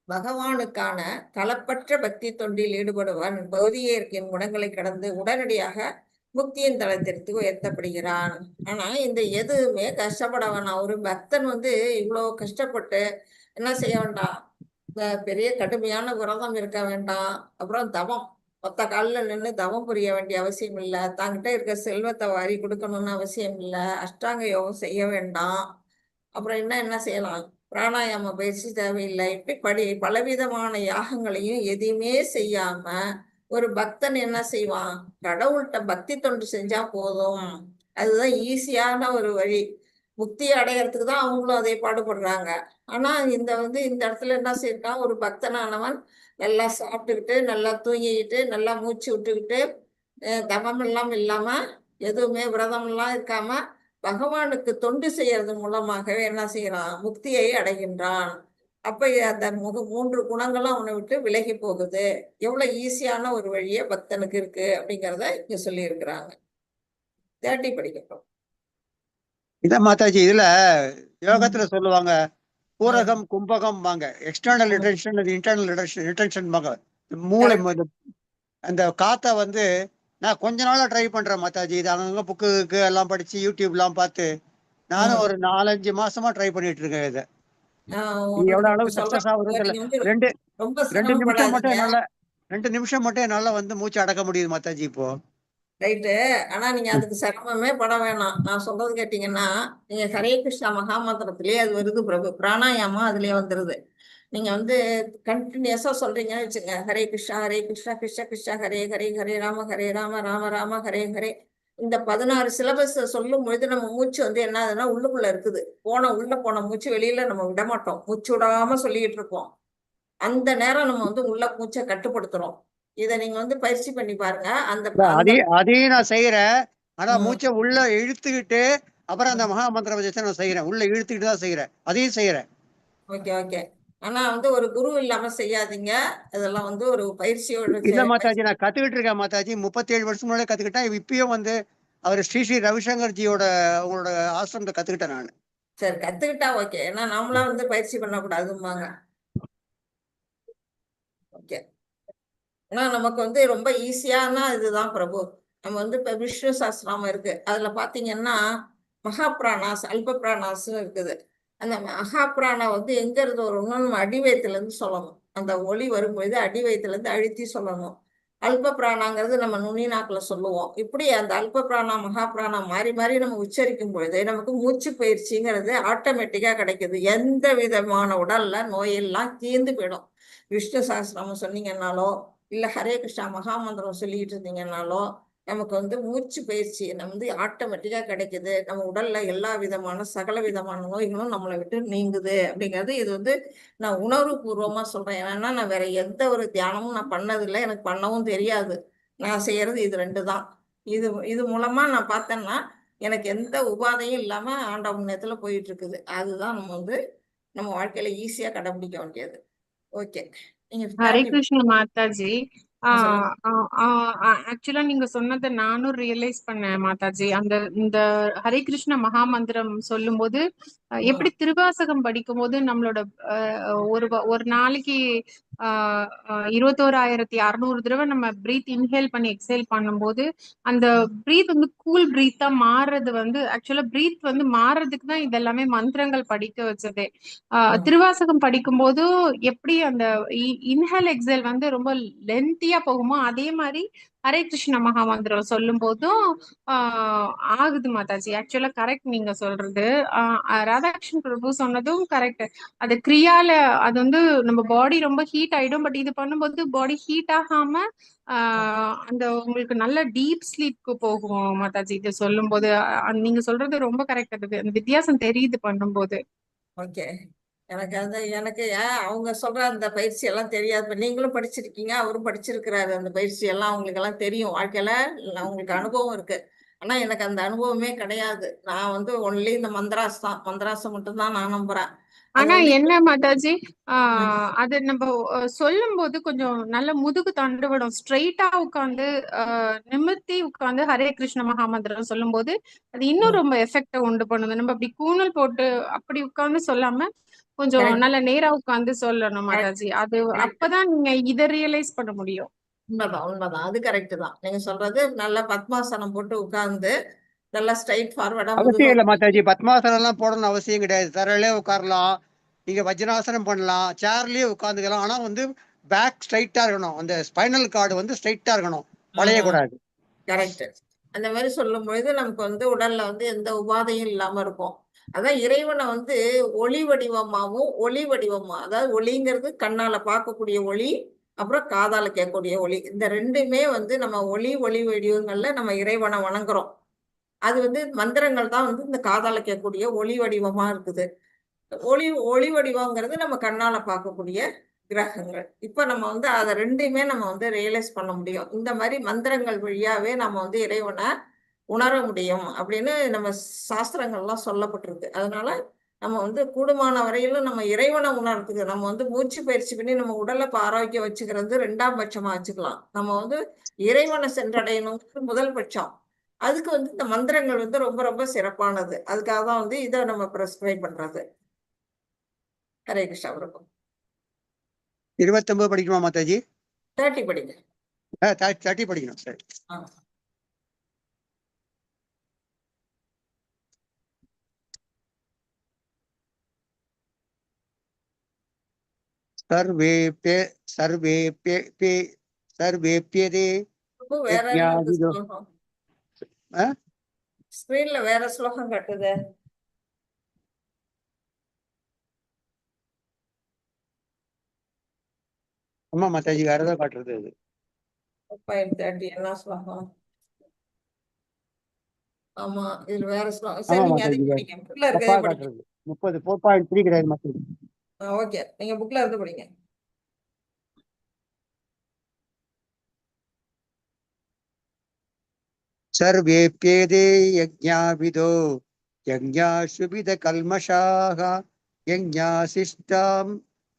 பகவானுக்கான களப்பற்ற பக்தி தொண்டில் ஈடுபடுவன் பௌதிக இயற்கையின் குணங்களை கடந்து உடனடியாக முக்தியின் தளத்திற்கு உயர்த்தப்படுகிறான். ஆனா இந்த எதுவுமே கஷ்டப்பட வேணாம். ஒரு பக்தன் வந்து இவ்வளவு கஷ்டப்பட்டு என்ன செய்ய வேண்டாம், இந்த பெரிய கடுமையான விரதம் இருக்க வேண்டாம். அப்புறம் தவம் ஒத்த காலில் நின்று தவம் புரிய வேண்டிய அவசியம் இல்லை. தாங்கிட்ட இருக்க செல்வத்தை வாரி கொடுக்கணும்னு அவசியம் இல்லை. அஷ்டாங்க யோகம் செய்ய வேண்டாம். அப்புறம் என்ன செய்யலாம், பிராணாயாம பயிற்சி தேவையில்லை. இப்படி பலவிதமான யாகங்களையும் எதையுமே செய்யாம ஒரு பக்தன் என்ன செய்வான், கடவுள்கிட்ட பக்தி தொண்டு செஞ்சா போதும். அதுதான் ஈஸியான ஒரு வழி. முக்தி அடையறதுக்கு தான் அவங்களும் அதே பாடுபடுறாங்க. ஆனா இந்த இடத்துல என்ன செய்யறான், ஒரு பக்தனானவன் நல்லா சாப்பிட்டுக்கிட்டு நல்லா தூங்கிக்கிட்டு நல்லா மூச்சு விட்டுக்கிட்டு தவம் எல்லாம் இல்லாம எதுவுமே விரதம் எல்லாம் இருக்காம பகவானுக்கு தொண்டு செய்யறது மூலமாகவே என்ன செய்யறான், முக்தியை அடைகின்றான். அப்ப அந்த 3 குணங்களும் அவனை விட்டு விலகி போகுது. எவ்வளவு ஈஸியான ஒரு வழியே பக்தனுக்கு இருக்கு அப்படிங்கிறத இங்க சொல்லி இருக்கிறாங்க. 30 படிக்கட்டும். இதான் மாதாஜி இதுல யோகத்துல சொல்லுவாங்க, பூரகம் கும்பகம் வாங்க, எக்ஸ்டர்னல் ரிட்டன்ஷன், இன்டர்னல் ரிட்டன்ஷன் வாங்க. மூளை அந்த காத்த வந்து நான் கொஞ்ச நாளா ட்ரை பண்றேன் மாதாஜி. இது அங்கங்க புக்கு எல்லாம் படிச்சு யூடியூப்லாம் பார்த்து நானும் ஒரு 4-5 மாசமா ட்ரை பண்ணிட்டு இருக்கேன். இதை எவ்வளவு அளவு சக்சஸ் ஆகுதுன்னு தெரியல. ரெண்டு நிமிஷம் மட்டும் என்னால 2 நிமிஷம் மட்டும் என்னால வந்து மூச்சு அடக்க முடியுது மாதாஜி இப்போ. ரைட்டு. ஆனா நீங்க அதுக்கு சிரமமே பட வேணாம். நான் சொல்றது கேட்டீங்கன்னா, நீங்க ஹரே கிருஷ்ணா மகாமந்திரத்திலேயே அது வருது பிரபு. பிராணாயாமம் அதுலயே வந்துருது. நீங்க கண்டினியூஸா சொல்றீங்கன்னு வச்சுங்க, ஹரே கிருஷ்ணா கிருஷ்ணா கிருஷ்ணா ஹரே ஹரே, ஹரே ராம ராம ராம ஹரே ஹரே. இந்த 16 சிலபஸ் சொல்லும் பொழுது நம்ம மூச்சு என்ன ஆகுதுன்னா உள்ளுக்குள்ள இருக்குது. உள்ள போன மூச்சு வெளியில நம்ம விட மாட்டோம். மூச்சு விடாம சொல்லிட்டு இருப்போம். அந்த நேரம் நம்ம உள்ள மூச்சை கட்டுப்படுத்துறோம். இதை நீங்க பயிற்சி பண்ணி பாருங்க. அதையும் நான் செய்யறேன். ஆனா மூச்சை உள்ள இழுத்துக்கிட்டு அப்புறம் அந்த மகா மந்திரம் நான் செய்யறேன். உள்ள இழுத்துக்கிட்டு தான் செய்யறேன். அதையும் செய்யறேன். Okay okay. ஆனா ஒரு குரு இல்லாம செய்யாதீங்க. அதெல்லாம் ஒரு பயிற்சியோட. இல்ல மாதாஜி, நான் கத்துக்கிட்டு இருக்கேன் மாதாஜி. 37 வருஷம் முன்னாடி கத்துக்கிட்டேன். இப்பயும் அவர் ஸ்ரீ ஸ்ரீ ரவிசங்கர் ஜியோட உங்களோட ஆசிரமத்தை கத்துக்கிட்டேன் நான். சரி, கத்துக்கிட்டா ஓகே. ஏன்னா நாமளா பயிற்சி பண்ணக்கூடாதும்பாங்க. ஓகே. ஆனா நமக்கு ரொம்ப ஈஸியான இதுதான் பிரபு. நம்ம இப்ப விஷ்ணு சாஸ்திரம் இருக்கு. அதுல பாத்தீங்கன்னா மகாபிராணாஸ் அல்ப பிராணாஸ் இருக்குது. அந்த மகாபிராணா எங்க இருந்து வரும்னா நம்ம அடிவயத்துல இருந்து சொல்லணும். அந்த ஒளி வரும்பொழுது அடிவயத்துல இருந்து அழுத்தி சொல்லணும். அல்ப பிராணாங்கிறது நம்ம நுனி நாக்குல சொல்லுவோம். இப்படி அந்த அல்ப பிராணா மகாபிராணா மாறி மாறி நம்ம உச்சரிக்கும் பொழுது நமக்கு மூச்சு பயிற்சிங்கிறது ஆட்டோமேட்டிக்கா கிடைக்குது. எந்த விதமான உடல்ல நோயெல்லாம் தீர்ந்து போயிடும். விஷ்ணு சாஸ்திரம் சொன்னீங்கன்னாலோ இல்ல ஹரே கிருஷ்ணா மகாமந்திரம் சொல்லிட்டு இருந்தீங்கன்னாலோ நமக்கு மூச்சு பயிற்சி ஆட்டோமேட்டிக்கா கிடைக்குது. நம்ம உடல்ல எல்லா விதமான சகல விதமான நோய்களும் நம்மளை விட்டு நீங்குது அப்படிங்கிறது இது நான் உணர்வு பூர்வமா சொல்றேன். ஏன்னா நான் வேற எந்த ஒரு தியானமும் நான் பண்ணதில்லை, எனக்கு பண்ணவும் தெரியாது. நான் செய்யறது இது 2 தான். இது மூலமா நான் பார்த்தேன்னா எனக்கு எந்த உபாதையும் இல்லாம ஆண்ட முன்னேத்துல போயிட்டு இருக்குது. அதுதான் நம்ம வாழ்க்கையில ஈஸியா கடைபிடிக்க வேண்டியது. ஓகே. ஹரே கிருஷ்ண மாதாஜி. ஆக்சுவலா நீங்க சொன்னதை நானும் ரியலைஸ் பண்ணேன் மாதாஜி. இந்த ஹரே கிருஷ்ண மகாமந்திரம் சொல்லும் போது எப்படி திருவாசகம் படிக்கும் போது நம்மளோட ஒரு நாளைக்கு 21,600 தடவை நம்ம பிரீத் இன்ஹேல் பண்ணி எக்ஸேல் பண்ணும்போது அந்த பிரீத் கூல் பிரீத்தா மாறுறது ஆக்சுவலா பிரீத் மாறுறதுக்கு தான் இதெல்லாமே மந்திரங்கள் படிக்க வச்சதே. திருவாசகம் படிக்கும் போதும் எப்படி அந்த இன்ஹேல் எக்ஸேல் ரொம்ப லென்த்தியா போகுமோ அதே மாதிரி ஹரே கிருஷ்ண மகாமந்திரம் சொல்லும் போதும் ஆகுது மாதாஜி. ஆக்சுவலா கரெக்ட் நீங்க சொல்றது. ராதாகிருஷ்ணன் பிரபு சொன்னதும் கரெக்ட். அது கிரியால அது நம்ம பாடி ரொம்ப ஹீட் ஆயிடும். பட் இது பண்ணும்போது பாடி ஹீட் ஆகாம அந்த உங்களுக்கு நல்ல டீப் ஸ்லீப்க்கு போகும் மாதாஜி. இது சொல்லும் போது நீங்க சொல்றது ரொம்ப கரெக்ட். அது வித்தியாசம் தெரியுது பண்ணும்போது. ஓகே. எனக்கு அவங்க சொல்ற அந்த பயிற்சி எல்லாம் தெரியாது. இப்ப நீங்களும் படிச்சிருக்கீங்க, அவரும் படிச்சிருக்கிறாரு. அந்த பயிற்சி எல்லாம் அவங்களுக்கு எல்லாம் தெரியும். வாழ்க்கையில அவங்களுக்கு அனுபவம் இருக்கு. ஆனா எனக்கு அந்த அனுபவமே கிடையாது. நான் ஒன்லி இந்த மந்திராசம் மட்டும்தான் நான் நம்புறேன். ஆனா என்ன மாதாஜி, அது நம்ம சொல்லும் போது கொஞ்சம் நல்ல முதுகு தண்டுவிடும். ஸ்ட்ரெயிட்டா உட்காந்து நிமிர்த்தி உட்காந்து ஹரே கிருஷ்ண மகாமந்திரம் சொல்லும் போது அது இன்னும் ரொம்ப எஃபெக்ட உண்டு பண்ணுது. நம்ம அப்படி கூணல் போட்டு அப்படி உட்கார்ந்து சொல்லாம கொஞ்சம் நல்ல நேரா உட்கார்ந்து சொல்லணும் மாதாஜி. அது அப்பதான் நீங்க இதை ரியலைஸ் பண்ண முடியும். உண்மைதான் அது கரெக்ட் தான். நீங்க சொல்றது நல்ல பத்மாசனம் போட்டு உட்கார்ந்து நல்லா ஸ்ட்ரைட் ஃபார்வர்டா அவசியம் இல்லை மாதாஜி, பத்மாசனம் எல்லாம் போடணும்னு அவசியம் கிடையாது. தரையிலே உட்காரலாம், நீங்க வஜ்ராசனம் பண்ணலாம், சேர்லயே உட்காந்துக்கலாம். ஆனா வந்து பேக் ஸ்ட்ரைட்டா இருக்கணும், அந்த ஸ்பைனல் கார்டு வந்து ஸ்ட்ரைட்டா இருக்கணும், வளையக்கூடாது. கரெக்ட். அந்த மாதிரி சொல்லும் பொழுது நமக்கு வந்து உடல்ல வந்து எந்த உபாதையும் இல்லாம இருக்கும். அதான் இறைவனை வந்து ஒளி வடிவமாவும் ஒளி வடிவமா, அதாவது ஒளிங்கிறது கண்ணால பார்க்கக்கூடிய ஒளி, அப்புறம் காதால கேட்கக்கூடிய ஒளி, இந்த ரெண்டுமே வந்து நம்ம ஒளி வடிவங்கள்ல நம்ம இறைவனை வணங்குறோம். அது வந்து மந்திரங்கள் தான் வந்து இந்த காதால கேட்கக்கூடிய ஒளி வடிவமா இருக்குது. ஒளி வடிவங்கிறது நம்ம கண்ணால பார்க்கக்கூடிய கிரகங்கள். இப்ப நம்ம வந்து அதை ரெண்டையுமே நம்ம வந்து ரியலைஸ் பண்ண முடியும். இந்த மாதிரி மந்திரங்கள் வழியாவே நம்ம வந்து இறைவனை உணர முடியும் அப்படின்னு நம்ம சாஸ்திரங்கள்லாம் சொல்லப்பட்டிருக்கு. அதனால நம்ம வந்து கூடுமான வரையிலும் நம்ம இறைவனை உணர்றதுக்கு நம்ம வந்து மூச்சு பயிற்சி பண்ணி நம்ம உடலை ஆரோக்கியம் வச்சுக்கிறது 2ஆம் பட்சமா வச்சுக்கலாம். நம்ம வந்து இறைவனை சென்றடையணுங்கிறது முதல் பட்சம். அதுக்கு வந்து இந்த மந்திரங்கள் வந்து ரொம்ப ரொம்ப சிறப்பானது. அதுக்காக தான் வந்து இதை நம்ம ப்ரெஸ்கிரைப் பண்றது. ஹரே கிருஷ்ணா பிரபு. 29 படிக்கணுமா மாதாஜி? 30 படிங்க. 30 படிக்கணும். சரி. சர்வேப்யதே வேற யஜ்ஞாவிதோ. ஸ்கிரீன்ல வேற ஸ்லோகம் கட்டுது. ஆமா மாதாஜி, வேற ஏதாவது காட்டுறது அது. 30 என்ன ஸ்லோகம்? ஆமா, இதுல வேற ஸ்லோகம். ஆமா சரி, நீங்க மாதாஜி, அதை படிங்க. புக்ல தப்பா இருக்கதே படிங்க. காட்டுறது. 30 4.3 கிடையாது மாதாஜி. ஓகே, நீங்க புக்ல இருந்து படிங்க. சர்வேப்யதே யஜ்ஞாவிதோ யஜ்ஞாசுபித கல்மஷாக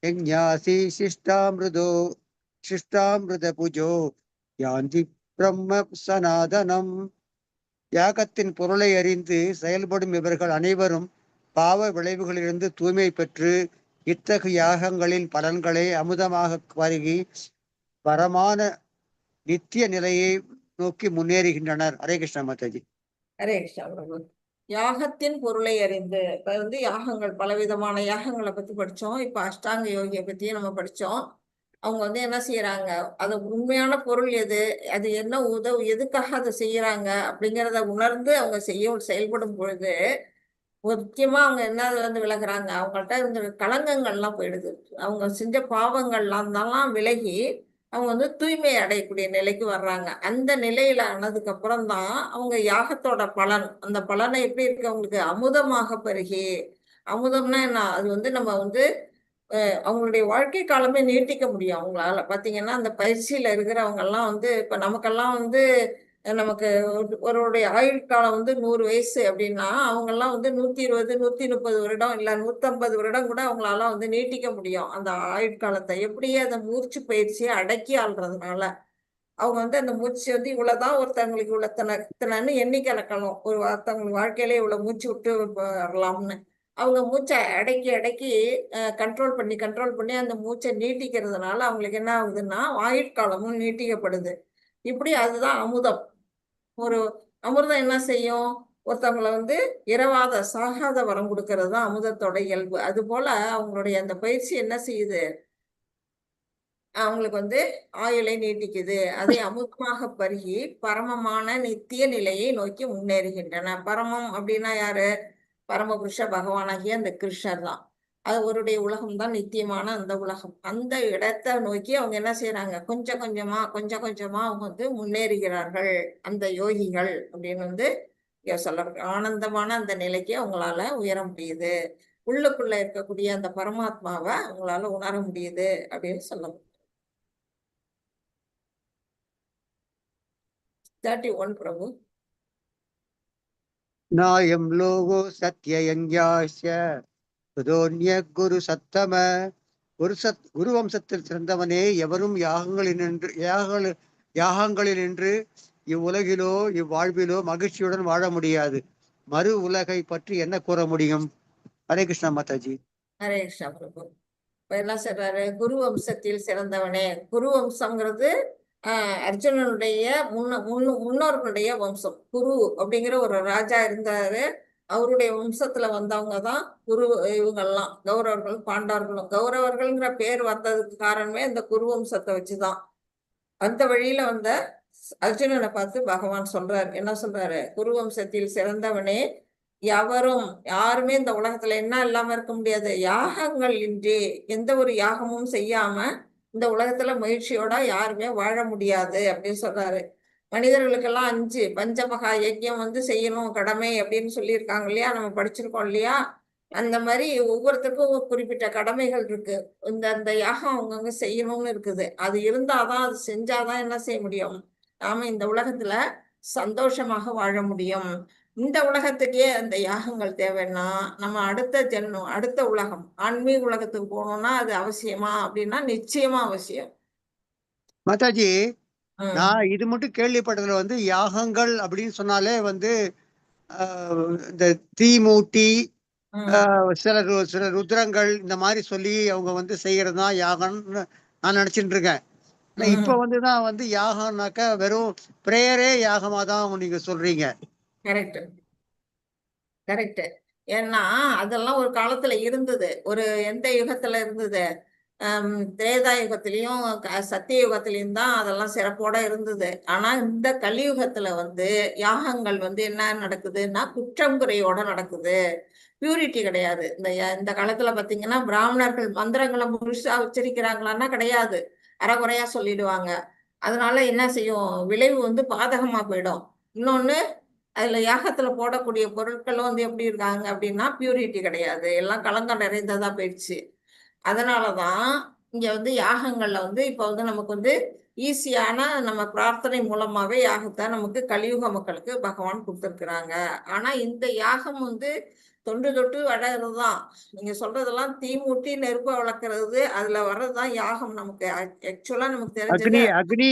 யஜ்ஞாசிஷ்டாமிருதோ சிஷ்டாமிருத புஜோ யாந்தி பிரம்ம சனாதனம். யாகத்தின் பொருளை அறிந்து செயல்படும் இவர்கள் அனைவரும் பாவ விளைவுகளிலிருந்து தூய்மை பெற்று இத்தகைய யாகங்களின் பலன்களை அமுதமாக பருகி பரமான நித்திய நிலையை நோக்கி முன்னேறுகின்றனர். ஹரே கிருஷ்ணா மாதாஜி. ஹரே கிருஷ்ணா பிரபு. யாகத்தின் பொருளை அறிந்து, இப்ப வந்து யாகங்கள் பலவிதமான யாகங்களை பத்தி படிச்சோம். இப்ப அஷ்டாங்க யோகியை பத்தியும் நம்ம படிச்சோம். அவங்க வந்து என்ன செய்யறாங்க, அது உண்மையான பொருள் எது, அது என்ன எதுக்காக அதை செய்யறாங்க அப்படிங்கிறத உணர்ந்து அவங்க செயல்படும் பொழுது முக்கியமா அவங்க என்ன வந்து விலகுறாங்க, அவங்கள்ட்ட இருந்த களங்கங்கள்லாம் போயிடுது. அவங்க செஞ்ச பாவங்கள்லாம் தான் விலகி அவங்க வந்து தூய்மை அடையக்கூடிய நிலைக்கு வர்றாங்க. அந்த நிலையில ஆனதுக்கு அப்புறம் தான் அவங்க யாகத்தோட பலன், அந்த பலனை எப்படி இருக்கு அவங்களுக்கு, அமுதமாக பருகி. அமுதம்னா என்ன, அது வந்து நம்ம வந்து அவங்களுடைய வாழ்க்கை காலமே நீட்டிக்க முடியும் அவங்களால. பாத்தீங்கன்னா அந்த பயிற்சியில இருக்கிறவங்க எல்லாம் வந்து இப்ப நமக்கெல்லாம் வந்து நமக்கு ஒருவருடைய ஆயுள் காலம் வந்து 100 வயசு அப்படின்னா அவங்க எல்லாம் வந்து 120 130 வருடம் இல்ல 150 வருடம் கூட அவங்களால வந்து நீட்டிக்க முடியும் அந்த ஆயுட்காலத்தை. எப்படி அந்த மூச்சு பயிற்சியை அடக்கி ஆள்றதுனால அவங்க வந்து அந்த மூச்சு வந்து இவ்வளவுதான், ஒருத்தவங்களுக்கு இவ்வளவு எண்ணிக்கை இழக்கணும், ஒருத்தவங்களுக்கு வாழ்க்கையிலே இவ்வளவு மூச்சு விட்டு வரலாம்னு அவங்க மூச்சை அடக்கி அடக்கி கண்ட்ரோல் பண்ணி அந்த மூச்சை நீட்டிக்கிறதுனால அவங்களுக்கு என்ன ஆகுதுன்னா ஆயுட்காலமும் நீட்டிக்கப்படுது. இப்படி அதுதான் அமுதம். ஒரு அமிர்தம் என்ன செய்யும், ஒருத்தவங்களை வந்து இரவாத சாகாத வரம் கொடுக்கறது தான் அமுதத்தோட இயல்பு. அது போல அவங்களுடைய அந்த பயிற்சி என்ன செய்யுது, அவங்களுக்கு வந்து ஆயுளை நீட்டிக்குது. அதை அமுதமாக பருகி பரமமான நித்திய நிலையை நோக்கி முன்னேறுகின்றன. பரமம் அப்படின்னா யாரு, பரமபுருஷ பகவானாகிய அந்த கிருஷ்ணர் தான். அது அவருடைய உலகம் தான் நித்தியமான அந்த உலகம். அந்த இடத்தை நோக்கி அவங்க என்ன செய்யறாங்க, கொஞ்சம் கொஞ்சமா அவங்க வந்து முன்னேறுகிறார்கள் அந்த யோகிகள் அப்படின்னு வந்து சொல்ல. ஆனந்தமான அந்த நிலைக்கு அவங்களால உயர முடியுது. உள்ளுக்குள்ள இருக்கக்கூடிய அந்த பரமாத்மாவை அவங்களால உணர முடியுது அப்படின்னு சொல்ல. 31 பிரபு. நாயம் லோகோ சத்யயஞ்சாஸ்ய புதோன்ய குரு சத்தம. குரு வம்சத்தில் சிறந்தவனே, எவரும் யாகங்களில் நின்று இவ்வுலகிலோ இவ்வாழ்விலோ மகிழ்ச்சியுடன் வாழ முடியாது. மறு உலகை பற்றி என்ன கூற முடியும்? ஹரே கிருஷ்ணா மாதாஜி. ஹரே கிருஷ்ணா பிரபு. இப்ப என்ன சொல்றாரு, குரு வம்சத்தில் சிறந்தவனே. குரு வம்சம்ங்கிறது அர்ஜுனனுடைய முன்னோர்களுடைய வம்சம். குரு அப்படிங்கிற ஒரு ராஜா இருந்தாரு. அவருடைய வம்சத்துல வந்தவங்க தான் குரு. இவங்கெல்லாம் கௌரவர்களும் பாண்டவர்களும். கௌரவர்கள்ங்கிற பேர் வந்ததுக்கு காரணமே இந்த குரு வம்சத்தை வச்சுதான். அந்த வழியில வந்த அர்ஜுனனை பார்த்து பகவான் சொல்றாரு, என்ன சொல்றாரு? குரு வம்சத்தில் சிறந்தவனே, யாருமே இந்த உலகத்துல என்ன இல்லாம இருக்க முடியாது. யாகங்கள் இன்றி, எந்த ஒரு யாகமும் செய்யாம இந்த உலகத்துல மகிழ்ச்சியோட யாருமே வாழ முடியாது அப்படின்னு சொல்றாரு. மனிதர்களுக்கெல்லாம் 5 பஞ்சமகா யஜ்யம் வந்து செய்யணும் கடமை அப்படின்னு சொல்லியிருக்காங்க இல்லையா, நம்ம படிச்சிருக்கோம் இல்லையா. அந்த மாதிரி ஒவ்வொருத்தருக்கும் ஒரு குறிப்பிட்ட கடமைகள் இருக்கு. அந்த யாகம் அவங்கவுங்க செய்யணும்னு இருக்குது. அது இருந்தாதான், அது செஞ்சாதான் என்ன செய்ய முடியும், நாம இந்த உலகத்துல சந்தோஷமாக வாழ முடியும். இந்த உலகத்துக்கே அந்த யாகங்கள் தேவைன்னா நம்ம அடுத்த உலகம் ஆன்மீக உலகத்துக்கு போகணும்னா அது அவசியமா அப்படின்னா நிச்சயமா அவசியம். மாதாஜி, நான் இது மட்டும் கேள்விப்பட்டதுல வந்து யாகங்கள் அப்படின்னு சொன்னாலே வந்து இந்த தீ மூட்டி சில ருத்ரங்கள் இந்த மாதிரி சொல்லி அவங்க வந்து செய்யறது தான் யாகம்னு நான் நினைச்சிட்டு இருக்கேன். இப்ப வந்துதான் வந்து யாகம்னாக்க வெறும் பிரேயரே யாகமா தான் நீங்க சொல்றீங்க. Correct correct. ஏன்னா அதெல்லாம் ஒரு காலத்துல இருந்தது. எந்த யுகத்துல இருந்தது? திரேதா யுகத்திலையும் சத்திய யுகத்திலையும் தான் அதெல்லாம் சிறப்போட இருந்தது. ஆனா இந்த கலியுகத்துல வந்து யாகங்கள் வந்து என்ன நடக்குதுன்னா குற்றம் குறையோட நடக்குது. பியூரிட்டி கிடையாது. இந்த காலத்துல பாத்தீங்கன்னா பிராமணர்கள் மந்திரங்களை முழுசா உச்சரிக்கிறாங்களான்னா கிடையாது, அறகுறையா சொல்லிடுவாங்க. அதனால என்ன செய்யும், விளைவு வந்து பாதகமா போயிடும். இன்னொன்னு, அதுல யாகத்துல போடக்கூடிய பொருட்களும் வந்து எப்படி இருக்காங்க அப்படின்னா பியூரிட்டி கிடையாது, எல்லாம் களங்கம் நிறைந்ததா போயிடுச்சு. அதனாலதான் இங்க வந்து யாகங்கள்ல வந்து இப்ப வந்து நமக்கு வந்து ஈஸியான நம்ம பிரார்த்தனை மூலமாவே யாகத்தை நமக்கு கலியுக மக்களுக்கு பகவான் கொடுத்துருக்குறாங்க. ஆனா இந்த யாகம் வந்து தொன்று தொட்டு வளர்றதுதான். நீங்க சொல்றதெல்லாம் தீ மூட்டி நெருப்ப வளர்க்கறது, அதுல வர்றதுதான் யாகம். நமக்கு ஆக்சுவலா நமக்கு தெரிஞ்சது அக்னி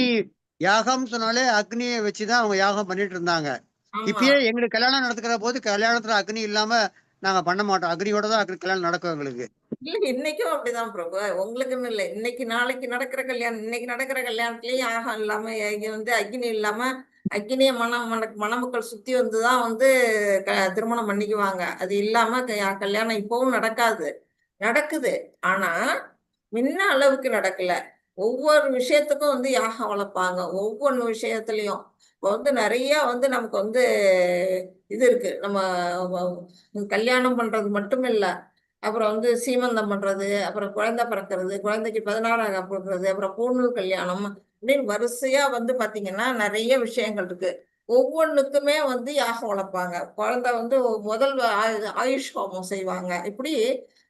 யாகம் சொன்னாலே அக்னியை வச்சுதான் அவங்க யாகம் பண்ணிட்டு இருந்தாங்க. இப்பயே எங்களுக்கு கல்யாணம் நடத்துக்கிற போது கல்யாணத்துல அக்னி இல்லாம நாங்க பண்ண மாட்டோம். அக்னியோட தான் கல்யாணம் நடக்கும் எங்களுக்கு. இல்ல, இன்னைக்கும் அப்படிதான் பிரபு. உங்களுக்குன்னு இல்லை, நாளைக்கு நடக்கிற கல்யாணம், இன்னைக்கு நடக்கிற கல்யாணத்துலயும் யாகம் இல்லாம இங்க வந்து அக்னி இல்லாம அக்னிய மணமக்கள் சுத்தி வந்துதான் வந்து திருமணம் பண்ணிக்குவாங்க. அது இல்லாம கல்யாணம் இப்பவும் நடக்குது. ஆனா முன்ன அளவுக்கு நடக்கல. ஒவ்வொரு விஷயத்துக்கும் வந்து யாகம் வளர்ப்பாங்க, ஒவ்வொரு விஷயத்துலயும். இப்போ வந்து நிறைய வந்து நமக்கு வந்து இது இருக்கு. நம்ம கல்யாணம் பண்றது மட்டும் இல்ல, அப்புறம் வந்து சீமந்தம் பண்றது, அப்புறம் குழந்தை பிறக்கிறது, குழந்தைக்கு 16 போடுறது, அப்புறம் பூணூல் கல்யாணம் அப்படின்னு வரிசையா வந்து பாத்தீங்கன்னா நிறைய விஷயங்கள் இருக்கு. ஒவ்வொன்றுக்குமே வந்து யாகம் வளர்ப்பாங்க. குழந்தை வந்து முதல் ஆயுஷ் ஹோமம் செய்வாங்க. இப்படி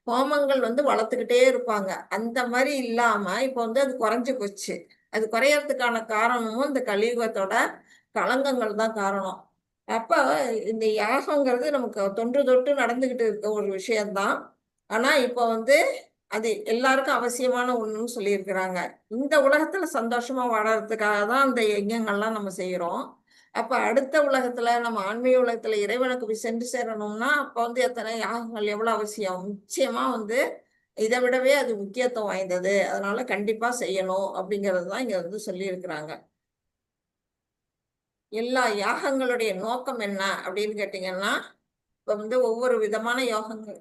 ஹோமங்கள் வந்து வளர்த்துக்கிட்டே இருப்பாங்க. அந்த மாதிரி இல்லாம இப்ப வந்து அது குறைஞ்சு போச்சு. அது குறையறதுக்கான காரணமும் இந்த கலியுகத்தோட களங்கங்கள் தான் காரணம். அப்ப இந்த யாகங்கிறது நமக்கு தொன்று தொட்டு நடந்துகிட்டு இருக்க ஒரு விஷயம்தான். ஆனா இப்ப வந்து அது எல்லாருக்கும் அவசியமான ஒண்ணுன்னு சொல்லியிருக்கிறாங்க. இந்த உலகத்துல சந்தோஷமா வாழறதுக்காக தான் அந்த யஜ்ஞங்கள்லாம் நம்ம செய்யறோம். அப்ப அடுத்த உலகத்துல, நம்ம ஆன்மீக உலகத்துல இறைவனுக்கு போய் சென்று சேரணும்னா அப்ப வந்து எத்தனை யாகங்கள் எவ்வளவு அவசியம். நிச்சயமா வந்து இதை விடவே அது முக்கியத்துவம் வாய்ந்தது. அதனால கண்டிப்பா செய்யணும் அப்படிங்கிறது தான் இங்க வந்து சொல்லி இருக்கிறாங்க. எல்லா யாகங்களுடைய நோக்கம் என்ன அப்படின்னு கேட்டீங்கன்னா, இப்ப வந்து ஒவ்வொரு விதமான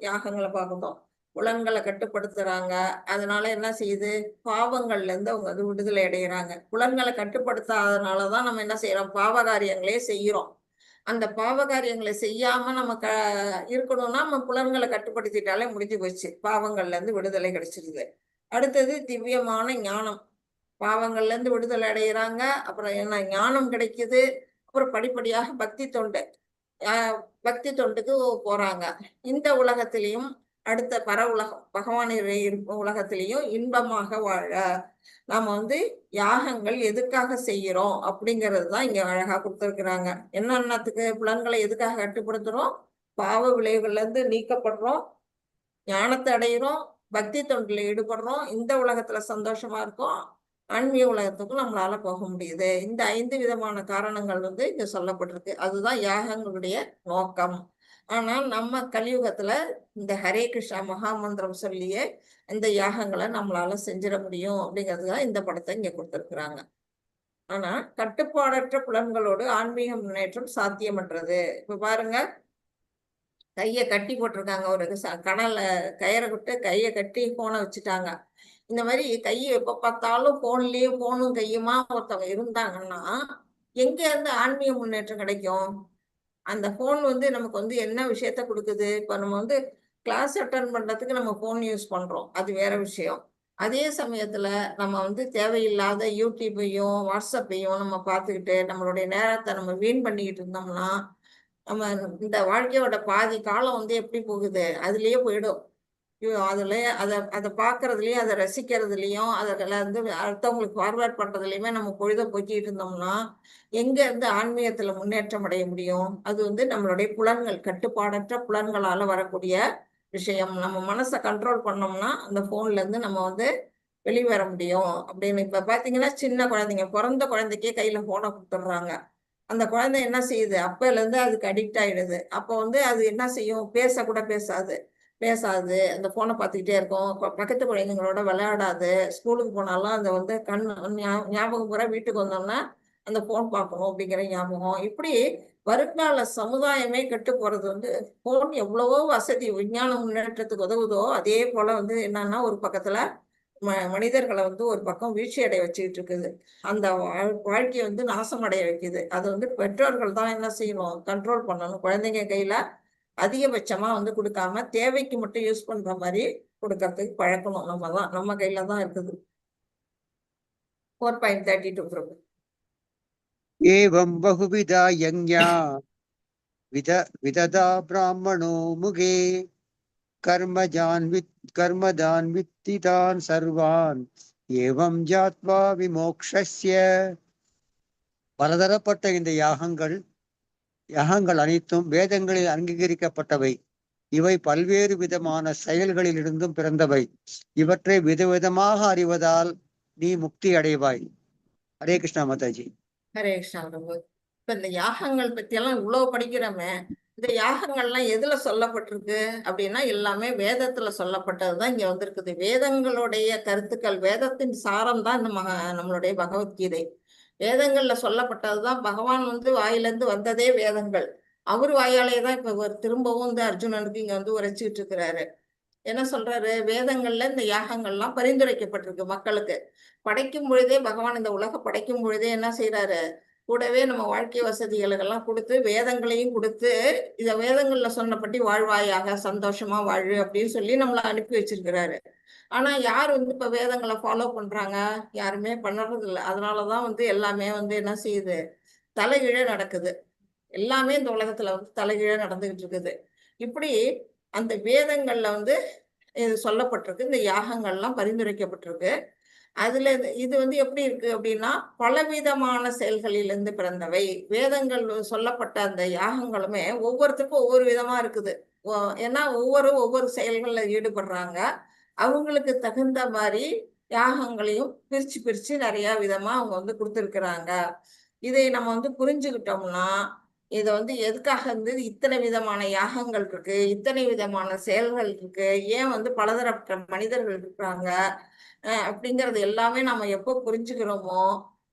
யாகங்களை பார்க்கணும். புலன்களை கட்டுப்படுத்துறாங்க. அதனால என்ன செய்யுது, பாவங்கள்ல இருந்து அவங்க வந்து விடுதலை அடைகிறாங்க. புலன்களை கட்டுப்படுத்தாதனாலதான் நம்ம என்ன செய்யறோம், பாவகாரியங்களே செய்யறோம். அந்த பாவகாரியங்களை செய்யாம நம்ம இருக்கணும்னா நம்ம புலன்களை கட்டுப்படுத்திட்டாலே முடிஞ்சு போச்சு, பாவங்கள்ல இருந்து விடுதலை கிடைச்சிருது. அடுத்தது திவ்யமான ஞானம். பாவங்கள்ல இருந்து விடுதலை அடைகிறாங்க, அப்புறம் என்ன ஞானம் கிடைக்குது. அப்புறம் படிப்படியாக பக்தி தொண்டுக்கு போறாங்க. இந்த உலகத்திலையும் அடுத்த பர உலகம் பகவானுடைய உலகத்திலையும் இன்பமாக வாழ நாம வந்து யாகங்கள் எதுக்காக செய்யறோம் அப்படிங்கிறது தான் இங்க அழகா கொடுத்துருக்குறாங்க. என்னென்னத்துக்கு புலன்களை எதுக்காக கட்டுப்படுத்துறோம், பாவ விளைவுகள்ல இருந்து நீக்கப்படுறோம், ஞானத்தை அடைகிறோம், பக்தி தொண்டில் ஈடுபடுறோம், இந்த உலகத்துல சந்தோஷமா இருக்கும், ஆன்மீக உலகத்துக்கும் நம்மளால போக முடியுது. இந்த 5 விதமான காரணங்கள் வந்து இங்க சொல்லப்பட்டிருக்கு. அதுதான் யாகங்களுடைய நோக்கம். ஆனால் நம்ம கலியுகத்துல இந்த ஹரே கிருஷ்ணா மகாமந்திரம் சொல்லியே இந்த யாகங்களை நம்மளால செஞ்சிட முடியும் அப்படிங்கிறதுதான் இந்த படத்தை இங்க கொடுத்துருக்குறாங்க. ஆனா கட்டுப்பாடற்ற புலன்களோடு ஆன்மீக முன்னேற்றம் சாத்தியமற்றது. இப்ப பாருங்க, கையை கட்டி போட்டிருக்காங்க, ஒரு கனல்ல கயிறை விட்டு கையை கட்டி போனை வச்சுட்டாங்க. இந்த மாதிரி கையை எப்ப பார்த்தாலும் போன்லயே போனும் கையுமா ஒருத்தவங்க இருந்தாங்கன்னா எங்க இருந்து ஆன்மீக முன்னேற்றம் கிடைக்கும்? அந்த போன் வந்து நமக்கு வந்து என்ன விஷயத்த கொடுக்குது? இப்ப நம்ம வந்து கிளாஸ் அட்டன் பண்றதுக்கு நம்ம போன் யூஸ் பண்றோம், அது வேற விஷயம். அதே சமயத்துல நம்ம வந்து தேவையில்லாத யூடியூப்பையும் வாட்ஸ்அப்பையும் நம்ம பார்த்துக்கிட்டு நம்மளுடைய நேரத்தை நம்ம வீண் பண்ணிக்கிட்டு இருந்தோம்னா நம்ம இந்த வாழ்க்கையோட பாதி காலம் வந்து எப்படி போகுது? அதுலயே போயிடும். அதுல அதை பார்க்கறதுலயும் அதை ரசிக்கிறதுலயும் அதில் வந்து அடுத்தவங்களுக்கு ஃபார்வேர்ட் பண்றதுலயுமே நம்ம பொழுத போக்கிட்டு இருந்தோம்னா எங்க இருந்து ஆன்மீகத்துல முன்னேற்றம் அடைய முடியும்? அது வந்து நம்மளுடைய புலன்கள், கட்டுப்பாடற்ற புலன்களால வரக்கூடிய விஷயம். நம்ம மனசை கண்ட்ரோல் பண்ணோம்னா அந்த போன்ல இருந்து நம்ம வந்து வெளிவர முடியும் அப்படின்னு. இப்ப பாத்தீங்கன்னா சின்ன குழந்தைங்க, பிறந்த குழந்தைக்கே கையில போனை கொடுத்துடுறாங்க. அந்த குழந்தை என்ன செய்யுது? அப்பையில இருந்து அதுக்கு அடிக்ட் ஆயிடுது. அப்போ வந்து அது என்ன செய்யும்? பேச கூட பேசாது, அந்த போனை பார்த்துக்கிட்டே இருக்கும். பக்கத்து குழந்தைங்களோட விளையாடாது. ஸ்கூலுக்கு போனாலும் அந்த வந்து ஞாபகம் பூரா வீட்டுக்கு வந்தோம்னா அந்த போன் பார்க்கணும் அப்படிங்கிற ஞாபகம். இப்படி வருங்கால சமுதாயமே கெட்டு போறது வந்து போன் எவ்வளவோ வசதி விஞ்ஞான முன்னேற்றத்துக்கு உதவுதோ அதே போல வந்து என்னன்னா ஒரு பக்கத்துல மனிதர்களை வந்து ஒரு பக்கம் வீழ்ச்சி அடைய வச்சுக்கிட்டு இருக்குது. அந்த வாழ்க்கையை வந்து நாசம் அடைய வைக்குது. அது வந்து பெற்றோர்கள் தான் என்ன செய்யணும்? கண்ட்ரோல் பண்ணணும். குழந்தைங்க கையில அதிகபட்சமா வந்து கொடுக்காம தேவைக்கு மட்டும் யூஸ் பண்ற மாதிரி கொடுக்கறதுக்கு பழக்கணும். நம்ம கையில தான் இருக்குது. 4.32 பிரபு. ஏவம் பகுவிதா யஞ்ஞா விததா பிராமணோ முகே கர்மதான் வித்திதான் சர்வான் ஏவம் ஜாத்வா விமோக்ஷஸ்ய. பலதரப்பட்ட இந்த யாகங்கள் அனைத்தும் வேதங்களில் அங்கீகரிக்கப்பட்டவை. இவை பல்வேறு விதமான செயல்களிலிருந்தும் பிறந்தவை. இவற்றை விதவிதமாக அறிவதால் நீ முக்தி அடைவாய். ஹரே கிருஷ்ணா மாதாஜி. ஹரே கிருஷ்ணா பிரபு. இப்ப இந்த யாகங்கள் பத்தி எல்லாம் இவ்வளவு படிக்கிறோமே, இந்த யாகங்கள்லாம் எதுல சொல்லப்பட்டிருக்கு அப்படின்னா எல்லாமே வேதத்துல சொல்லப்பட்டதுதான் இங்க வந்திருக்குது. வேதங்களுடைய கருத்துக்கள், வேதத்தின் சாரம் தான் இந்த நம்மளுடைய பகவத்கீதை. வேதங்கள்ல சொல்லப்பட்டதுதான். பகவான் வந்து வாயிலிருந்து வந்ததே வேதங்கள். அவர் வாயாலே தான் இப்ப திரும்பவும் வந்து அர்ஜுனனுக்கு இங்க வந்து உரைச்சிட்டு இருக்கிறாரு. என்ன சொல்றாரு? வேதங்கள்ல இந்த யாகங்கள்லாம் பரிந்துரைக்கப்பட்டிருக்கு மக்களுக்கு. படைக்கும் பொழுதே பகவான் இந்த உலகம் படைக்கும் பொழுதே என்ன செய்யறாரு? கூடவே நம்ம வாழ்க்கை வசதிகளுக்கெல்லாம் கொடுத்து வேதங்களையும் கொடுத்து இத வேதங்கள்ல சொன்னபடி வாழ்வாயாக, சந்தோஷமா வாழு அப்படின்னு சொல்லி நம்மளை அனுப்பி வச்சிருக்கிறாரு. ஆனா யார் வந்து இப்ப வேதங்களை ஃபாலோ பண்றாங்க? யாருமே பண்ணுறது இல்லை. அதனாலதான் வந்து எல்லாமே வந்து என்ன செய்யுது? தலைகீழ நடக்குது. எல்லாமே இந்த உலகத்துல வந்து தலைகீழ நடந்துகிட்டு இருக்குது. இப்படி அந்த வேதங்கள்ல வந்து இது சொல்லப்பட்டிருக்கு. இந்த யாகங்கள்லாம் பரிந்துரைக்கப்பட்டிருக்கு. அதுல இது வந்து எப்படி இருக்கு அப்படின்னா பலவிதமான செயல்களிலிருந்து பிறந்தவை. வேதங்கள் சொல்லப்பட்ட அந்த யாகங்களுமே ஒவ்வொருத்தருக்கும் ஒவ்வொரு விதமா இருக்குது. ஏன்னா ஒவ்வொரு செயல்கள்ல ஈடுபடுறாங்க. அவங்களுக்கு தகுந்த மாதிரி யாகங்களையும் பிரிச்சு பிரிச்சு நிறைய விதமா அவங்க வந்து கொடுத்துருக்குறாங்க. இதை நம்ம வந்து புரிஞ்சுக்கிட்டோம்னா இதை வந்து எதுக்காக வந்து இத்தனை விதமான யாகங்கள் இருக்கு, இத்தனை விதமான செயல்கள் இருக்கு, ஏன் வந்து பலதரப்பட்ட மனிதர்கள் இருக்கிறாங்க அப்படிங்கிறது எல்லாமே நம்ம எப்போ புரிஞ்சுக்கிறோமோ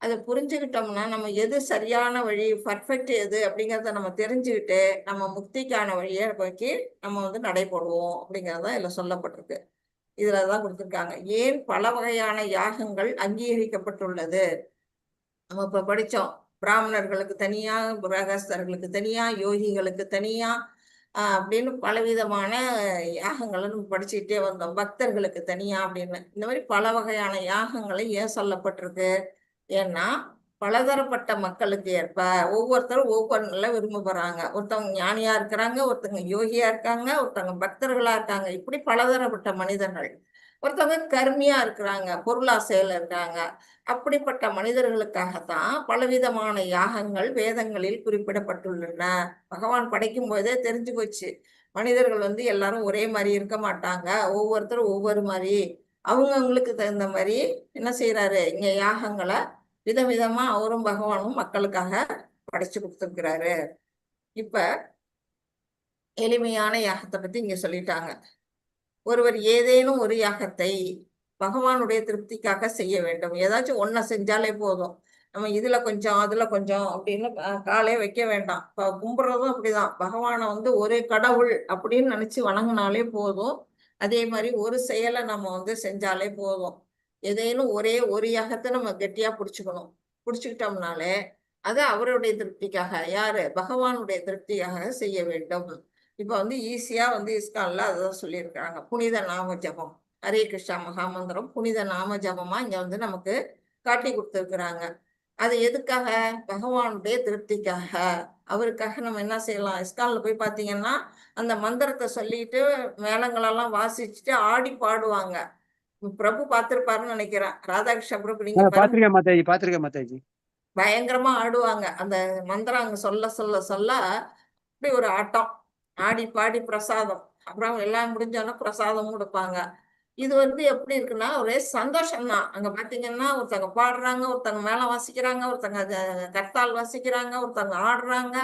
அதை புரிஞ்சுக்கிட்டோம்னா நம்ம எது சரியான வழி, பர்ஃபெக்ட் எது அப்படிங்கிறத நம்ம தெரிஞ்சுக்கிட்டு நம்ம முக்திக்கான வழியை நோக்கி நம்ம வந்து நடைபோடுவோம் அப்படிங்கிறதான் இதுல சொல்லப்பட்டிருக்கு. இதுலதான் கொடுத்துருக்காங்க. ஏன் பல வகையான யாகங்கள் அங்கீகரிக்கப்பட்டுள்ளது. நம்ம இப்ப படிச்சோம். பிராமணர்களுக்கு தனியா, கிரகஸ்தர்களுக்கு தனியா, யோகிகளுக்கு தனியா அப்படின்னு பலவிதமான யாகங்களை நம்ம படிச்சுக்கிட்டே வந்தோம். பக்தர்களுக்கு தனியா அப்படின்னு இந்த மாதிரி பல வகையான யாகங்களை ஏன் சொல்லப்பட்டிருக்கு? ஏன்னா பலதரப்பட்ட மக்களுக்கு ஏற்ப ஒவ்வொருத்தரும் ஒவ்வொன்றுல விரும்பப்படுறாங்க. ஒருத்தவங்க ஞானியா இருக்கிறாங்க, ஒருத்தவங்க யோகியா இருக்காங்க, ஒருத்தவங்க பக்தர்களா இருக்காங்க. இப்படி பலதரப்பட்ட மனிதர்கள். ஒருத்தவங்க கர்மியா இருக்கிறாங்க, பொருளாசையில இருக்காங்க. அப்படிப்பட்ட மனிதர்களுக்காகத்தான் பலவிதமான யாகங்கள் வேதங்களில் குறிப்பிடப்பட்டுள்ளன. பகவான் படைக்கும் போதே தெரிஞ்சு போச்சு, மனிதர்கள் வந்து எல்லாரும் ஒரே மாதிரி இருக்க மாட்டாங்க, ஒவ்வொருத்தரும் ஒவ்வொரு மாதிரி அவங்களுக்கு தகுந்த மாதிரி என்ன செய்யறாரு? இங்க யாகங்களை விதவிதமா அவரும் பகவானும் மக்களுக்காக படைச்சு கொடுத்துருக்கிறாரு. இப்ப எளிமையான யாகத்தை பத்தி இங்க சொல்லிட்டாங்க. ஒருவர் ஏதேனும் ஒரு யாகத்தை பகவானுடைய திருப்திக்காக செய்ய வேண்டும். ஏதாச்சும் ஒன்றை செஞ்சாலே போதும். நம்ம இதுல கொஞ்சம் அதுல கொஞ்சம் அப்படின்னு காலே வைக்க வேண்டாம். இப்ப கும்பிடுறதும் அப்படிதான். பகவானை வந்து ஒரு கடவுள் அப்படின்னு நினைச்சு வணங்கினாலே போதும். அதே மாதிரி ஒரு செயலை நம்ம வந்து செஞ்சாலே போதும். ஏதேனும் ஒரே ஒரு யாகத்தை நம்ம கெட்டியா பிடிச்சுக்கணும். பிடிச்சுக்கிட்டோம்னாலே அது அவருடைய திருப்திக்காக, யாரு பகவானுடைய திருப்திக்காக செய்ய வேண்டும். இப்ப வந்து ஈஸியா வந்து இஸ்கான்ல அதான் சொல்லியிருக்காங்க, புனித நாம ஜபம். ஹரே கிருஷ்ணா மகாமந்திரம் புனித நாம ஜபமா இங்க வந்து நமக்கு காட்டி கொடுத்துருக்குறாங்க. அது எதுக்காக? பகவானுடைய திருப்திக்காக. அவருக்காக நம்ம என்ன செய்யலாம்? இஸ்கான்ல போய் பாத்தீங்கன்னா அந்த மந்திரத்தை சொல்லிட்டு மேளங்களெல்லாம் வாசிச்சுட்டு ஆடி பாடுவாங்க. பிரபு பார்த்திருப்பாருன்னு நினைக்கிறேன். ராதாகிருஷ்ண பிரபு நீங்க பாத்திருக்கேன் மாதாஜி, பாத்திருக்கேன் மாதாஜி. பயங்கரமா ஆடுவாங்க. அந்த மந்திரம் அங்க சொல்ல சொல்ல சொல்ல அப்படி ஒரு ஆட்டம். ஆடி பாடி பிரசாதம். அப்புறம் எல்லாம் முடிஞ்சோன்னா பிரசாதமும் கொடுப்பாங்க. இது வந்து எப்படி இருக்குன்னா ஒரே சந்தோஷம் தான். அங்க பாத்தீங்கன்னா ஒருத்தங்க பாடுறாங்க, ஒருத்தங்க மேளம் வாசிக்கிறாங்க, ஒருத்தங்க கர்த்தால் வாசிக்கிறாங்க, ஒருத்தங்க ஆடுறாங்க.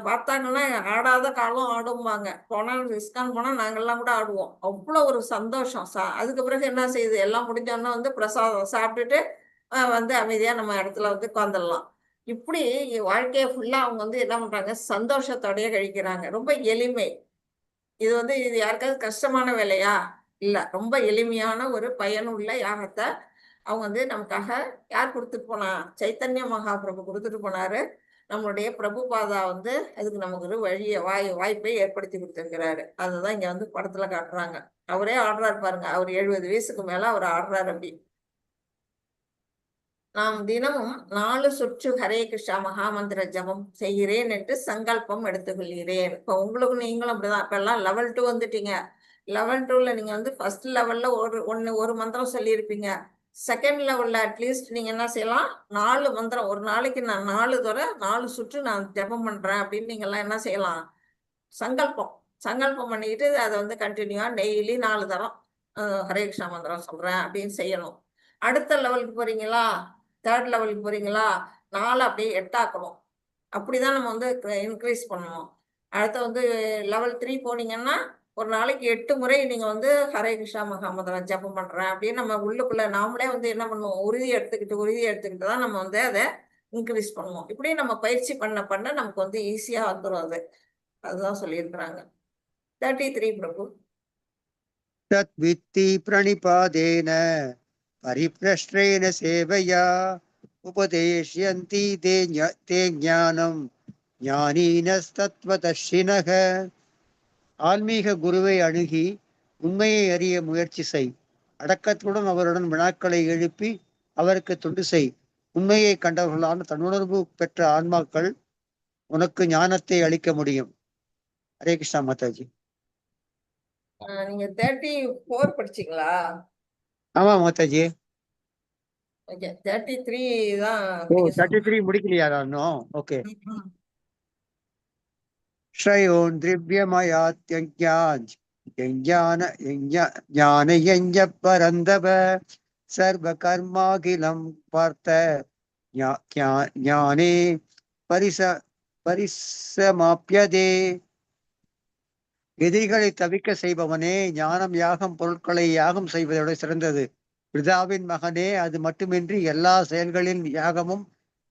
பார்த்தாங்கன்னா ஆடாத காலம் ஆடும்பாங்க. போனா இஸ்கான் போனா நாங்கெல்லாம் கூட ஆடுவோம். அவ்வளோ ஒரு சந்தோஷம். அதுக்கு பிறகு என்ன செய்யுது, எல்லாம் முடிஞ்சோன்னா வந்து பிரசாதம் சாப்பிட்டுட்டு வந்து அமைதியா நம்ம இடத்துல வந்து உட்காந்துடலாம். இப்படி வாழ்க்கையை ஃபுல்லா அவங்க வந்து என்ன பண்றாங்க, சந்தோஷத்தோடயே கழிக்கிறாங்க. ரொம்ப எளிமை. இது வந்து இது யாருக்காவது கஷ்டமான வேலையா? இல்ல. ரொம்ப எளிமையான ஒரு பயனுள்ள யாகத்தை அவங்க வந்து நமக்காக யார் கொடுத்துட்டு போனா? சைத்தன்ய மகாபிரபு கொடுத்துட்டு போனாரு. நம்மளுடைய பிரபுபாதா வந்து அதுக்கு நமக்கு ஒரு வாய்ப்பை ஏற்படுத்தி கொடுத்திருக்கிறாரு. அதுதான் இங்க வந்து படத்துல காட்டுறாங்க. அவரே ஆடுறாரு பாருங்க. அவர் 70 வயசுக்கு மேல அவர் ஆடுறாரு. அப்படி நாம் தினமும் 4 சுற்று ஹரே கிருஷ்ணா மகாமந்திர ஜபம் செய்கிறேன் என்று சங்கல்பம் எடுத்துக்கொள்கிறேன். இப்போ உங்களுக்கு நீங்களும் அப்படிதான். இப்ப எல்லாம் லெவல் 2 வந்துட்டீங்க. லெவல் 2ல நீங்க வந்து ஃபர்ஸ்ட் லெவல்ல ஒரு மந்திரம் சொல்லியிருப்பீங்க. செகண்ட் லெவல்ல அட்லீஸ்ட் நீங்க என்ன செய்யலாம், 4 மந்திரம் ஒரு நாளைக்கு நான் 4 தடவை 4 சுற்று நான் ஜபம் பண்றேன் அப்படின்னு நீங்க எல்லாம் என்ன செய்யலாம், சங்கல்பம் பண்ணிக்கிட்டு அதை வந்து கண்டினியூவா டெய்லி 4 தரம் ஹரே கிருஷ்ணா மந்திரம் சொல்றேன் அப்படின்னு செய்யணும். அடுத்த லெவலுக்கு போறீங்களா, தேர்ட் லெவலுக்கு போறீங்களா, 4 அப்படியே 8 ஆக்கணும். அப்படிதான் நம்ம வந்து இன்க்ரீஸ் பண்ணணும். அடுத்து வந்து லெவல் 3 போனீங்கன்னா ஒரு நாளைக்கு 8 முறை நீங்க வந்து ஹரே கிருஷ்ணா மகாமந்திரம் ஜபம் பண்றேன் அப்படின்னு நம்ம உள்ளுக்குள்ள நாமளே வந்து என்ன பண்ணுவோம், உறுதி எடுத்துக்கிட்டு தான் நம்ம வந்து அதை இன்க்ரீஸ் பண்ணுவோம். இப்படி நம்ம பயிற்சி பண்ண நமக்கு வந்து ஈஸியா வந்துடும். அதுதான் சொல்லியிருக்கிறாங்க. 33 பிரபு. தத் வித்தி பிரணிபாதேன பரிப்ரஷ்டேன சேவையா உபதேஷ்யந்தி தே ஞானம் ஞானீனஸ்தத்வதர்ஷினக. ஆன்மீக குருவை அணுகி உண்மையை அறிய முயற்சி செய். அடக்கத்துடன் அவருடன் வினாக்களை எழுப்பி அவருக்கு தொண்டு செய். உண்மையை கண்டவர்களான தன்னுணர்வு பெற்ற ஆன்மாக்கள் உனக்கு ஞானத்தை அளிக்க முடியும். ஹரே கிருஷ்ணா மாதாஜி. நீங்க 34 படிச்சீங்களா? ஆமா மாதாஜி. 33 தான். 33 முடிக்கலையா இன்னும்? ஓகே. ஸ்ரயோன் திவ்யமயாத்யஞான பரந்தவ சர்வ கர்மாகிலம் பார்த்த ஞானே பரிசமாப்யதே. எதிரிகளை தவிக்க செய்பவனே, ஞானம் யாகம் பொருட்களை யாகம் செய்வதோட சிறந்தது. பிதாவின் மகனே, அது மட்டுமின்றி எல்லா செயல்களின் யாகமும்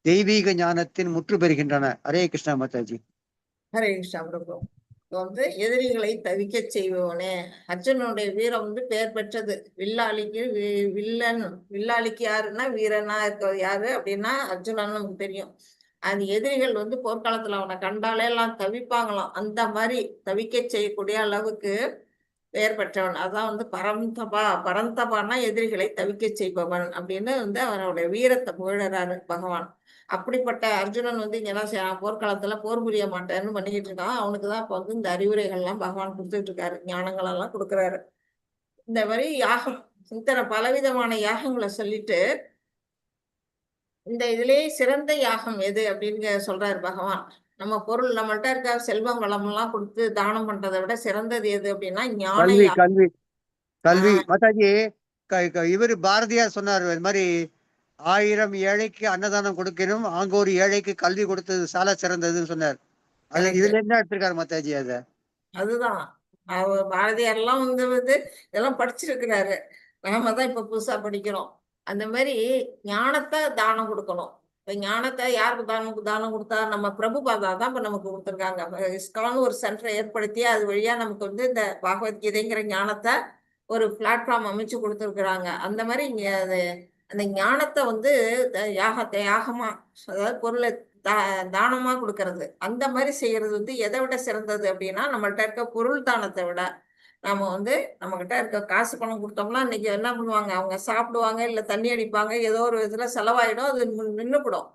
தெய்வீக ஞானத்தின் முற்று பெறுகின்றன. ஹரே கிருஷ்ணா மாதாஜி. ஹரே கிருஷ்ணா பிரபு. வந்து எதிரிகளை தவிக்க செய்பவனே. அர்ஜுனனுடைய வீரம் வந்து பெயர் பெற்றது. வில்லாளிக்கு வில்லாளிக்கு யாருன்னா வீரனா இருக்கிறது யாரு அப்படின்னா அர்ஜுனன் நமக்கு தெரியும். அது எதிரிகள் வந்து போர்க்காலத்துல அவனை கண்டாலே எல்லாம் தவிப்பாங்களாம். அந்த மாதிரி தவிக்க செய்யக்கூடிய அளவுக்கு பெயர் பெற்றவன். அதான் வந்து பரந்தபான்னா எதிரிகளை தவிக்க செய்பவன் அப்படின்னு வந்து அவனுடைய வீரத்தை புகழறாரு பகவான். அப்படிப்பட்ட அர்ஜுனன் வந்து இங்க என்ன செய்யறான், போர்க்காலத்துல போர் புரிய மாட்டேன்னு பண்ணிக்கிட்டு இருக்கான். அவனுக்குதான் இப்ப வந்து இந்த அறிவுரைகள்லாம் பகவான் கொடுத்துட்டு இருக்காரு, ஞானங்கள் எல்லாம் கொடுக்குறாரு. இந்த மாதிரி யாகம் இத்தனை பலவிதமான யாகங்களை சொல்லிட்டு இந்த இதுலயே சிறந்த யாகம் எது அப்படின்னு சொல்றாரு பகவான். நம்ம பொருள் நம்மள்ட்ட இருக்க செல்வம் வளம் எல்லாம் கொடுத்து தானம் பண்றதை விட சிறந்தது எது அப்படின்னா ஞான கல்வி. மாதாஜி, இவரு பாரதியார் சொன்னார், இது மாதிரி 1000 ஏழைக்கு அன்னதானம் கொடுக்கணும், அங்க ஒரு ஏழைக்கு கல்வி கொடுத்தது சால சிறந்ததுன்னு சொன்னார். அது இதுல என்ன எடுத்திருக்காரு மாதாஜி? அதுதான் பாரதியார் எல்லாம் வந்து இதெல்லாம் படிச்சிருக்கிறாரு. நாம தான் இப்ப புதுசா படிக்கிறோம். அந்த மாதிரி ஞானத்தை தானம் கொடுக்கணும். இப்ப ஞானத்தை யாருக்கு தானம் கொடுத்தா? நம்ம பிரபுபாதா தான் இப்ப நமக்கு கொடுத்துருக்காங்க. இஸ்கான் ஒரு சென்டரை ஏற்படுத்தி அது வழியா நமக்கு வந்து இந்த பகவத்கீதைங்கிற ஞானத்தை ஒரு பிளாட்ஃபார்ம் அமைச்சு கொடுத்துருக்குறாங்க. அந்த மாதிரி இங்க அந்த ஞானத்தை வந்து யாகமா, அதாவது பொருளை தானமா கொடுக்கறது, அந்த மாதிரி செய்யறது வந்து எதை விட சிறந்தது அப்படின்னா, நம்மள்ட்ட இருக்க பொருள் தானத்தை விட நம்ம வந்து நம்ம கிட்ட இருக்க காசு பணம் கொடுத்தோம்னா இன்னைக்கு என்ன பண்ணுவாங்க, அவங்க சாப்பிடுவாங்க, இல்ல தண்ணி அடிப்பாங்க, ஏதோ ஒரு விதத்துல செலவாயிடும், அது நின்றுப்படும்,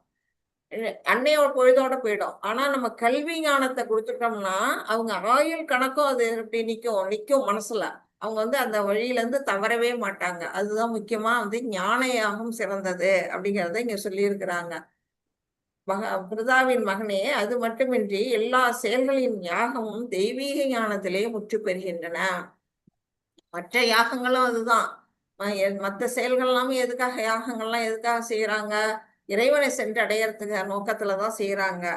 அன்னையோட பொழுதோட போயிடும். ஆனா நம்ம கல்வி ஞானத்தை கொடுத்துட்டோம்னா அவங்க ஆயுள் கணக்கும் அது இப்படி நிக்கும் மனசுல. அவங்க வந்து அந்த வழியில இருந்து தவறவே மாட்டாங்க. அதுதான் முக்கியமா வந்து ஞான யாகம் சிறந்தது அப்படிங்கறத இங்க சொல்லி இருக்கிறாங்க. பிரதாவின் மகனே, அது மட்டுமின்றி எல்லா செயல்களின் யாகமும் தெய்வீக ஞானத்திலே முற்று பெறுகின்றன. மற்ற யாகங்களும் அதுதான். மற்ற செயல்கள் எல்லாமே எதுக்காக, யாகங்கள்லாம் எதுக்காக செய்யறாங்க? இறைவனை சென்று அடையறதுக்கு நோக்கத்துலதான் செய்யறாங்க.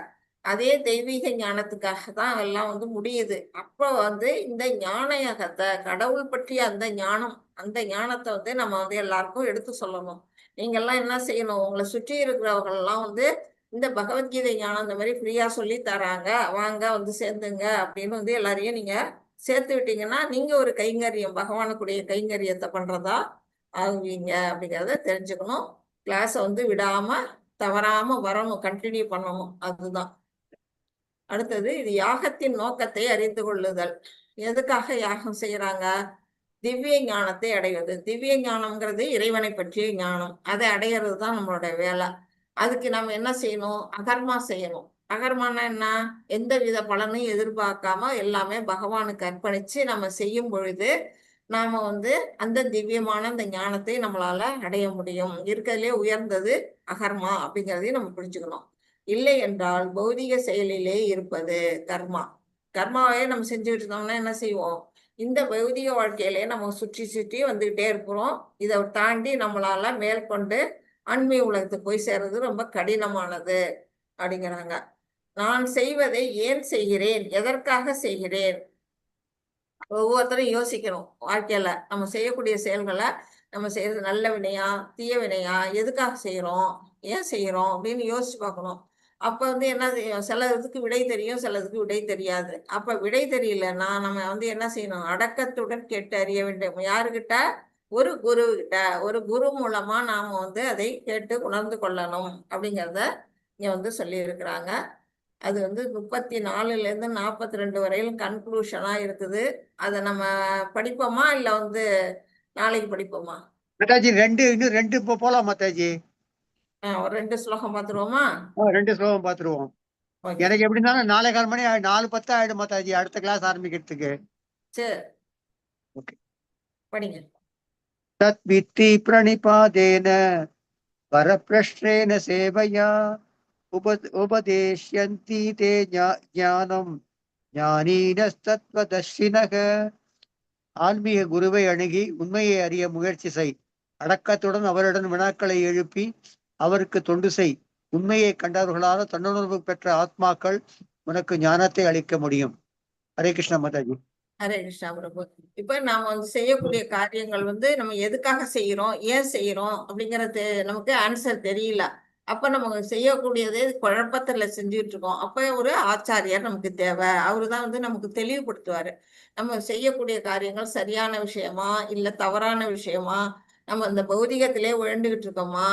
அதே தெய்வீக ஞானத்துக்காக தான் எல்லாம் வந்து முடியுது. அப்ப வந்து இந்த ஞான யாகத்தை, கடவுள் பற்றிய அந்த ஞானம், அந்த ஞானத்தை வந்து நம்ம வந்து எல்லாருக்கும் எடுத்து சொல்லணும். நீங்க எல்லாம் என்ன செய்யணும்? உங்களை சுற்றி இருக்கிறவர்கள் எல்லாம் வந்து இந்த பகவத்கீதை ஞானம் இந்த மாதிரி ஃப்ரீயா சொல்லி தராங்க, வாங்க வந்து சேர்ந்துங்க அப்படின்னு வந்து எல்லாரையும் நீங்க சேர்த்து விட்டீங்கன்னா நீங்க ஒரு கைங்கரியம், பகவானுக்குடைய கைங்கரியத்தை பண்றதா ஆகுவீங்க அப்படிங்கிறத தெரிஞ்சுக்கணும். கிளாஸை வந்து விடாம தவறாம வரணும், கண்டினியூ பண்ணணும். அதுதான். அடுத்தது, இது யாகத்தின் நோக்கத்தை அறிந்து கொள்ளுதல். எதுக்காக யாகம் செய்யறாங்க? திவ்ய ஞானத்தை அடைவது. திவ்ய ஞானம்ங்கிறது இறைவனை பற்றிய ஞானம். அதை அடையிறது தான் நம்மளோட வேலை. அதுக்கு நம்ம என்ன செய்யணும்? அகர்மா செய்யணும். அகர்மானா என்ன? எந்த வித பலனையும் எதிர்பார்க்காம எல்லாமே பகவானுக்கு அர்ப்பணிச்சு நம்ம செய்யும் பொழுது நாம வந்து அந்த திவ்யமான அந்த ஞானத்தை நம்மளால அடைய முடியும். இருக்கிறதுலே உயர்ந்தது அகர்மா அப்படிங்கிறதையும் நம்ம புரிஞ்சுக்கணும். இல்லை என்றால் பௌதிக செயலிலே இருப்பது கர்மா. கர்மாவே நம்ம செஞ்சுக்கிட்டு இருந்தோம்னா என்ன செய்வோம்? இந்த பௌதிக வாழ்க்கையிலே நம்ம சுற்றி சுற்றி வந்துகிட்டே இருக்கிறோம். இதை தாண்டி நம்மளால மேற்கொண்டு ஆன்மீக உலகத்துக்கு போய் சேர்றது ரொம்ப கடினமானது அப்படிங்கிறாங்க. நான் செய்வதை ஏன் செய்கிறேன், எதற்காக செய்கிறேன்? ஒவ்வொருத்தரும் யோசிக்கணும். வாழ்க்கையில நம்ம செய்யக்கூடிய செயல்களை நம்ம செய்யறது நல்ல வினையா, தீய வினையா, எதுக்காக செய்யறோம், ஏன் செய்யறோம் அப்படின்னு யோசிச்சு பார்க்கணும். அப்ப வந்து என்ன செய்யும்? சிலதுக்கு விடை தெரியும், சிலதுக்கு விடை தெரியாது. அப்ப விடை தெரியலன்னா நம்ம வந்து என்ன செய்யணும்? அடக்கத்துடன் கேட்டு அறிய வேண்டும். யாருக்கிட்ட? ஒரு குரு கிட்ட. ஒரு குரு மூலமா நாம வந்து அதை கேட்டு உணர்ந்து கொள்ளணும் அப்படிங்கிறத இங்க வந்து சொல்லி இருக்கிறாங்க. அது வந்து 34ல இருந்து 42 வரையிலும் கன்க்ளூஷனா இருக்குது. அதை நம்ம படிப்போமா இல்ல வந்து நாளைக்கு படிப்போமா? மாதாஜி இன்னும் 2 இப்போ போலாம் மாதாஜி. ஒரு 2 ஸ்லோகம் பார்த்துருவோமா? 2 ஸ்லோகம் பார்த்துருவோம். ஓகே, எனக்கு எப்படி இருந்தாலும் 4:15 மணி 4:10 ஆயிடும் மாதாஜி அடுத்த கிளாஸ் ஆரம்பிக்கிறதுக்கு. சரி, ஓகே. படிங்க. தத்வித்தி பிரணிபாதேன வரப்பிரஷ்டேன சேவையா உபதேஷ்யந்தி தே ஞானம் ஞானீனஸ்தத்வதர்ஷினக. ஆன்மீக குருவை அணுகி உண்மையை அறிய முயற்சி செய். அடக்கத்துடன் அவருடன் வினாக்களை எழுப்பி அவருக்கு தொண்டு செய். உண்மையை கண்டவர்களால் தன்னுணர்வு பெற்ற ஆத்மாக்கள் உனக்கு ஞானத்தை அளிக்க முடியும். ஹரே கிருஷ்ணா மாதாஜி. ஹரே கிருஷ்ணா பிரபு. இப்ப நாம வந்து செய்யக்கூடிய காரியங்கள் வந்து நம்ம எதுக்காக செய்யறோம், ஏன் செய்யறோம் அப்படிங்கறது நமக்கு ஆன்சர் தெரியல. அப்ப நம்ம செய்யக்கூடியதே குழப்பத்துல செஞ்சுட்டு இருக்கோம். அப்ப ஒரு ஆச்சாரியார் நமக்கு தேவை. அவருதான் வந்து நமக்கு தெளிவுபடுத்துவாரு. நம்ம செய்யக்கூடிய காரியங்கள் சரியான விஷயமா இல்ல தவறான விஷயமா, நம்ம இந்த பௌதிகத்திலே உழண்டுகிட்டு இருக்கோமா,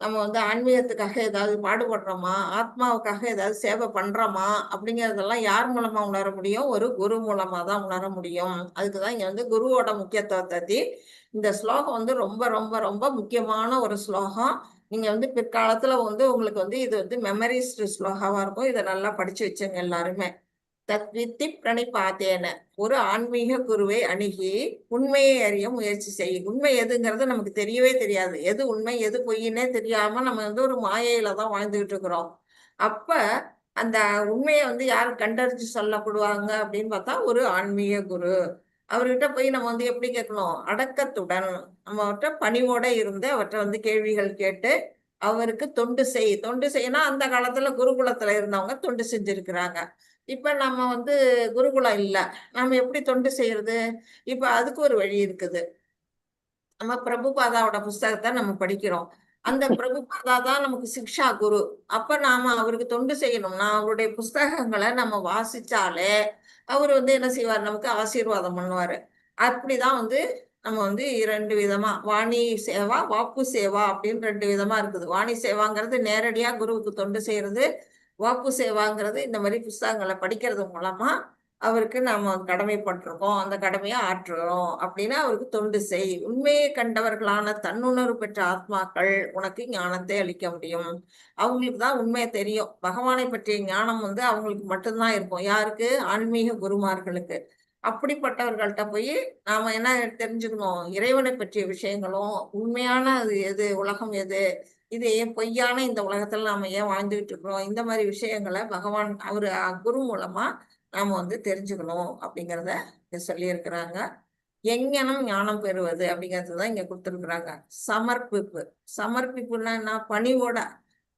நம்ம வந்து ஆன்மீகத்துக்காக ஏதாவது பாடுபடுறோமா, ஆத்மாவுக்காக ஏதாவது சேவை பண்றோமா அப்படிங்கறதெல்லாம் யார் மூலமா உணர முடியும்? ஒரு குரு மூலமா தான் உணர முடியும். அதுக்குதான் இங்க வந்து குருவோட முக்கியத்துவத்தை இந்த ஸ்லோகம் வந்து ரொம்ப ரொம்ப ரொம்ப முக்கியமான ஒரு ஸ்லோகம். நீங்க வந்து பிற்காலத்துல வந்து உங்களுக்கு வந்து இது வந்து மெமரிஸ்ட் ஸ்லோகாவா இருக்கும். இதை நல்லா படிச்சு வச்சுங்க எல்லாருமே. தத்வித்தி பிரணிபாதேன, ஒரு ஆன்மீக குருவை அணுகி உண்மையை அறிய முயற்சி செய். உண்மை எதுங்கிறது நமக்கு தெரியவே தெரியாது. எது உண்மை எது பொய்ன்னே தெரியாம நம்ம வந்து ஒரு மாயையில தான் வாழ்ந்துகிட்டு இருக்கிறோம். அப்ப அந்த உண்மையை வந்து யார் கண்டறிஞ்சு சொல்லப்படுவாங்க அப்படின்னு பார்த்தா ஒரு ஆன்மீக குரு. அவர்கிட்ட போய் நம்ம வந்து எப்படி கேட்கணும்? அடக்கத்துடன் நம்ம அவர்கிட்ட பணிவோட இருந்து அவர்கிட்ட வந்து கேள்விகள் கேட்டு அவருக்கு தொண்டு செய். தொண்டு செய்யனா அந்த காலத்துல குருகுலத்துல இருந்தவங்க தொண்டு செஞ்சிருக்கிறாங்க. இப்ப நம்ம வந்து குருகுலம் இல்ல, நம்ம எப்படி தொண்டு செய்யறது? இப்ப அதுக்கு ஒரு வழி இருக்குது. நம்ம பிரபுபாதாவோட புஸ்தகத்தை நம்ம படிக்கிறோம். அந்த பிரபுபாதா தான் நமக்கு சிக்ஷா குரு. அப்ப நாம அவருக்கு தொண்டு செய்யணும்னா அவருடைய புஸ்தகங்களை நம்ம வாசிச்சாலே அவர் வந்து என்ன செய்வார், நமக்கு ஆசீர்வாதம் பண்ணுவாரு. அப்படிதான் வந்து நம்ம வந்து 2 விதமா வாணி சேவா, வாக்கு சேவா அப்படின்னு 2 விதமா இருக்குது. வாணி சேவாங்கிறது நேரடியா குருவுக்கு தொண்டு செய்யறது. வாக்கு சேவாங்கிறது இந்த மாதிரி புஸ்தகங்களை படிக்கிறது மூலமா அவருக்கு நாம கடமைப்பட்டிருக்கோம், அந்த கடமையை ஆற்றுகிறோம் அப்படின்னா அவருக்கு தொண்டு செய். உண்மையை கண்டவர்களான தன்னுணர்வு பெற்ற ஆத்மாக்கள் உனக்கு ஞானத்தை அளிக்க முடியும். அவங்களுக்கு தான் உண்மையை தெரியும். பகவானை பற்றிய ஞானம் வந்து அவங்களுக்கு மட்டும்தான் இருக்கும். யாருக்கு? ஆன்மீக குருமார்களுக்கு. அப்படிப்பட்டவர்கள்ட்ட போய் நாம என்ன தெரிஞ்சுக்கணும், இறைவனை பற்றிய விஷயங்களும், உண்மையான அது எது, உலகம் எது, இது ஏன் பொய்யான இந்த உலகத்துல நாம ஏன் வாழ்ந்துகிட்டு இருக்கிறோம், இந்த மாதிரி விஷயங்களை பகவான் அவரு குரு மூலமா நாம வந்து தெரிஞ்சுக்கணும் அப்படிங்கிறத இங்க சொல்லியிருக்கிறாங்க. எங்ஙனம் ஞானம் பெறுவது அப்படிங்கிறது தான் இங்க கொடுத்துருக்குறாங்க. சமர்ப்பிப்பு. சமர்ப்பிப்புன்னா என்ன? பணிவோட.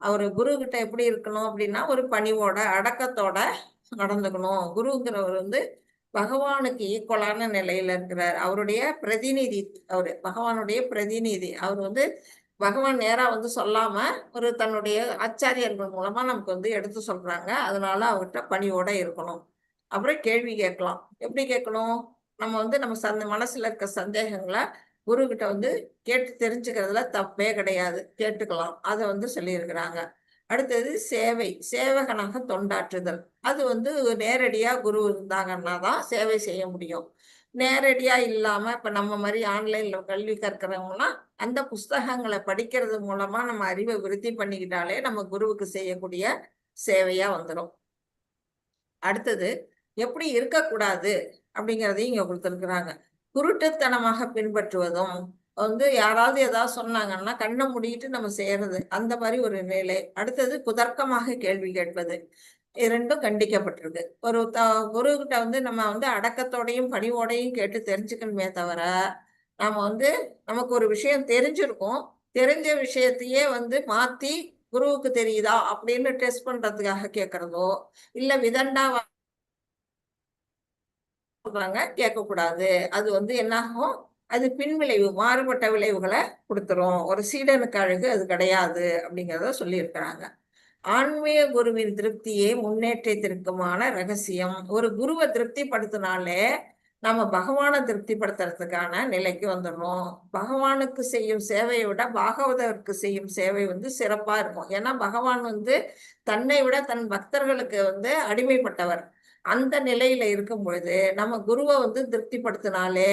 அவரு குரு கிட்ட எப்படி இருக்கணும் அப்படின்னா ஒரு பணிவோட அடக்கத்தோட நடந்துக்கணும். குருங்கிறவர் வந்து பகவானுக்கு ஈக்குவலான நிலையில இருக்கிறார். அவருடைய பிரதிநிதி, அவரு பகவானுடைய பிரதிநிதி. அவர் வந்து பகவான் நேரா வந்து சொல்லாம ஒரு தன்னுடைய ஆச்சாரியர்கள் மூலமா நமக்கு வந்து எடுத்து சொல்றாங்க. அதனால அவர்கிட்ட பணிவோட இருக்கணும். அப்புறம் கேள்வி கேட்கலாம். எப்படி கேட்கணும்? நம்ம வந்து நம்ம மனசுல இருக்க சந்தேகங்களை குரு கிட்ட வந்து கேட்டு தெரிஞ்சுக்கிறதுல தப்பே கிடையாது, கேட்டுக்கலாம். அதை வந்து சொல்லியிருக்கிறாங்க. அடுத்தது சேவை. சேவகனாக தொண்டாற்றுதல். அது வந்து நேரடியா குரு இருந்தாங்கன்னா தான் சேவை செய்ய முடியும். நேரடியா இல்லாம இப்ப நம்ம மாதிரி ஆன்லைன்ல கல்வி கற்கிறவங்கன்னா அந்த புஸ்தகங்களை படிக்கிறது மூலமா நம்ம அறிவை விருத்தி பண்ணிக்கிட்டாலே நம்ம குருவுக்கு செய்யக்கூடிய சேவையா வந்துடும். அடுத்தது எப்படி இருக்கக்கூடாது அப்படிங்கிறதையும் இங்க கொடுத்துருக்குறாங்க. குருட்டுத்தனமாக பின்பற்றுவதும் வந்து யாராவது ஏதாவது சொன்னாங்கன்னா கண்ணை மூடிட்டு நம்ம செய்யறது, அந்த மாதிரி ஒரு நிலை. அடுத்தது குதர்க்கமாக கேள்வி கேட்பது. இரண்டும் கண்டிக்கப்பட்டிருக்கு. ஒரு குரு கிட்ட வந்து நம்ம வந்து அடக்கத்தோடையும் பணிவோடையும் கேட்டு தெரிஞ்சுக்கணுமே தவிர, நாம வந்து நமக்கு ஒரு விஷயம் தெரிஞ்சிருக்கும், தெரிஞ்ச விஷயத்தையே வந்து மாத்தி குருவுக்கு தெரியுதா அப்படின்னு டெஸ்ட் பண்றதுக்காக கேட்கறதோ, இல்ல விதண்டா சொல்றாங்க கேட்கக்கூடாது. அது வந்து என்னாகும், அது பின்விளைவு, மாறுபட்ட விளைவுகளை கொடுத்துரும். ஒரு சீடனுக்கு அழகு அது கிடையாது அப்படிங்கிறத சொல்லியிருக்கிறாங்க. ஆன்மீக குருவின் திருப்தியே முன்னேற்றத்திற்குமான ரகசியம். ஒரு குருவை திருப்திப்படுத்தினாலே நம்ம பகவானை திருப்திப்படுத்துறதுக்கான நிலைக்கு வந்துடணும். பகவானுக்கு செய்யும் சேவையை விட பாகவதற்கு செய்யும் சேவை வந்து சிறப்பா இருக்கும். ஏன்னா பகவான் வந்து தன்னை விட தன் பக்தர்களுக்கு வந்து அடிமைப்பட்டவர். அந்த நிலையில இருக்கும் பொழுது நம்ம குருவை வந்து திருப்திப்படுத்தினாலே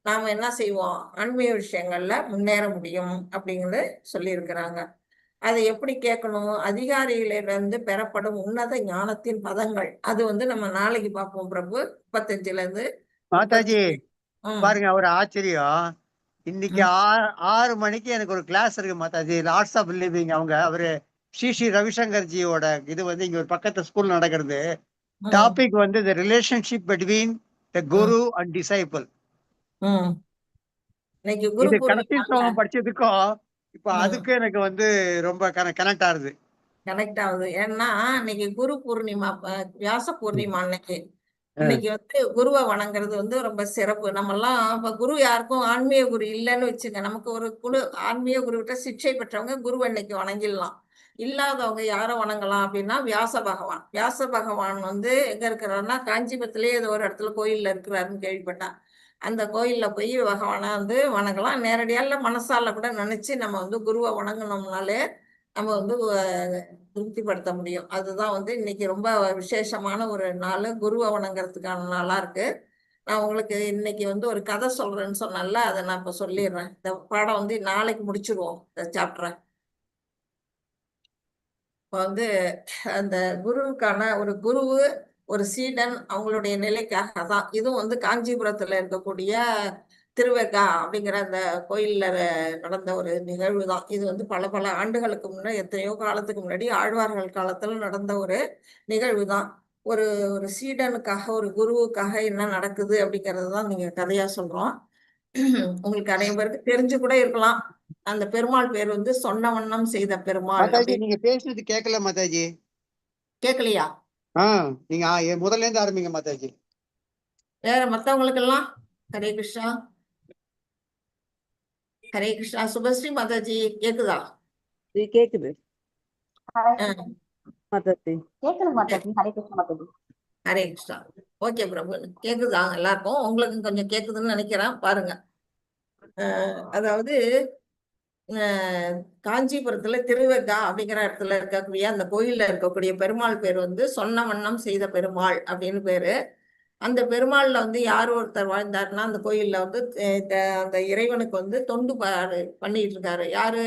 நாம என்ன செய்வோம், ஆன்மீக விஷயங்கள்ல முன்னேற முடியும் அப்படிங்கிறது சொல்லியிருக்கிறாங்க. அதை எப்படி கேட்கணும்? அதிகாரிகளிலிருந்து பெறப்படும் உன்னத ஞானத்தின் பதங்கள். அது வந்து நம்ம நாளைக்கு பார்ப்போம் பிரபு. 35ல இருந்து மாதாஜி 37. பாருங்க, ஒரு ஆச்சரியம். இன்னைக்கு 6 மணிக்கு எனக்கு ஒரு கிளாஸ் இருக்கு மாதாஜி. லார்ட்ஸ் ஆஃப் லிவிங் அவரு ஸ்ரீ ரவிசங்கர்ஜியோட இது வந்து இங்க ஒரு பக்கத்து ஸ்கூல் நடக்கிறது. டாபிக் வந்து the relationship between the Guru and disciple. இன்னைக்கு குரு இது கடைசி பூர்ணிமா ஸ்லோகம் படிச்சதுக்கும் இப்ப அதுக்கு எனக்கு வந்து ரொம்ப கனெக்ட் ஆகுது. கனெக்ட் ஆகுது. ஏன்னா இன்னைக்கு குரு பூர்ணிமா, வியாச பூர்ணிமா அன்னைக்கு. இன்னைக்கு வந்து குருவை வணங்குறது வந்து ரொம்ப சிறப்பு. நம்ம எல்லாம் இப்ப குரு யாருக்கும் ஆன்மீக குரு இல்லைன்னு வச்சுங்க, நமக்கு ஒரு குரு ஆன்மீக குரு கிட்ட சிக்ஷை பெற்றவங்க குருவை இன்னைக்கு வணங்கிடலாம். இல்லாதவங்க யாரை வணங்கலாம் அப்படின்னா வியாச பகவான். வியாச பகவான் வந்து எங்க இருக்கிறாருன்னா காஞ்சிபுரத்திலேயே ஏதோ ஒரு இடத்துல கோயில்ல இருக்கிறாருன்னு கேள்விப்பட்டேன். அந்த கோயில்ல போய் பகவானை வந்து வணங்கலாம். நேரடியால மனசால கூட நினைச்சு நம்ம வந்து குருவை வணங்கினோம்னாலே நம்ம வந்து திருப்திப்படுத்த முடியும். அதுதான் வந்து இன்னைக்கு ரொம்ப விசேஷமான ஒரு நாள், குருவை வணங்குறதுக்கான நாளா இருக்கு. நான் உங்களுக்கு இன்னைக்கு வந்து ஒரு கதை சொல்றேன்னு சொன்னேன்ல, அதை நான் இப்ப சொல்லிடுறேன். இந்த பாடம் வந்து நாளைக்கு முடிச்சிருவோம் இந்த சாப்டரை. இப்போ வந்து அந்த குருவுக்கான ஒரு குருவு ஒரு சீடன் அவங்களுடைய நிலைக்காக தான். இதுவும் வந்து காஞ்சிபுரத்துல இருக்கக்கூடிய திருவெக்கா அப்படிங்கிற அந்த கோயில்ல நடந்த ஒரு நிகழ்வு தான். இது வந்து பல பல ஆண்டுகளுக்கு முன்னாடி, எத்தனையோ காலத்துக்கு முன்னாடி ஆழ்வார்கள் காலத்துல நடந்த ஒரு நிகழ்வு தான். ஒரு ஒரு சீடனுக்காக ஒரு குருவுக்காக என்ன நடக்குது அப்படிங்கிறது தான் நீங்க கதையா சொல்றோம். உங்களுக்கு அனைவருக்கு தெரிஞ்சு கூட இருக்கலாம். அந்த பெருமாள் பேர் வந்து சொன்ன வண்ணம் செய்த பெருமாள் மாதாஜி அப்படின்னு. நீங்க பேசுனது கேட்கல மாதாஜி. கேட்கலையா? நீங்க முதல்ல இருந்து ஆரம்பிங்க மாதாஜி. வேற மத்தவங்களுக்கு எல்லாம் ஹரே கிருஷ்ணா. ஹரே கிருஷ்ணா. சுபஸ்ரீ மாதாஜி கேக்குதா? இது கேக்குது அஹ் மாதாஜி. கேக்குது மாதாஜி. ஹரே கிருஷ்ண மாதாஜி. ஹரே கிருஷ்ணா. ஓகே பிரபு, கேக்குதா எல்லாருக்கும்? உங்களுக்கு கொஞ்சம் கேக்குதுன்னு நினைக்கிறேன், பாருங்க. அதாவது காஞ்சிபுரத்துல திருவெக்கா அப்படிங்கிற இடத்துல இருக்கக்கூடிய அந்த கோயில்ல இருக்கக்கூடிய பெருமாள் பேர் வந்து சொன்ன வண்ணம் செய்த பெருமாள் அப்படின்னு பேரு. அந்த பெருமாள்ல வந்து யார் ஒருத்தர் வாழ்ந்தாருன்னா அந்த கோயில்ல வந்து அந்த இறைவனுக்கு வந்து தொண்டு பண்ணிட்டு இருக்காரு. யாரு?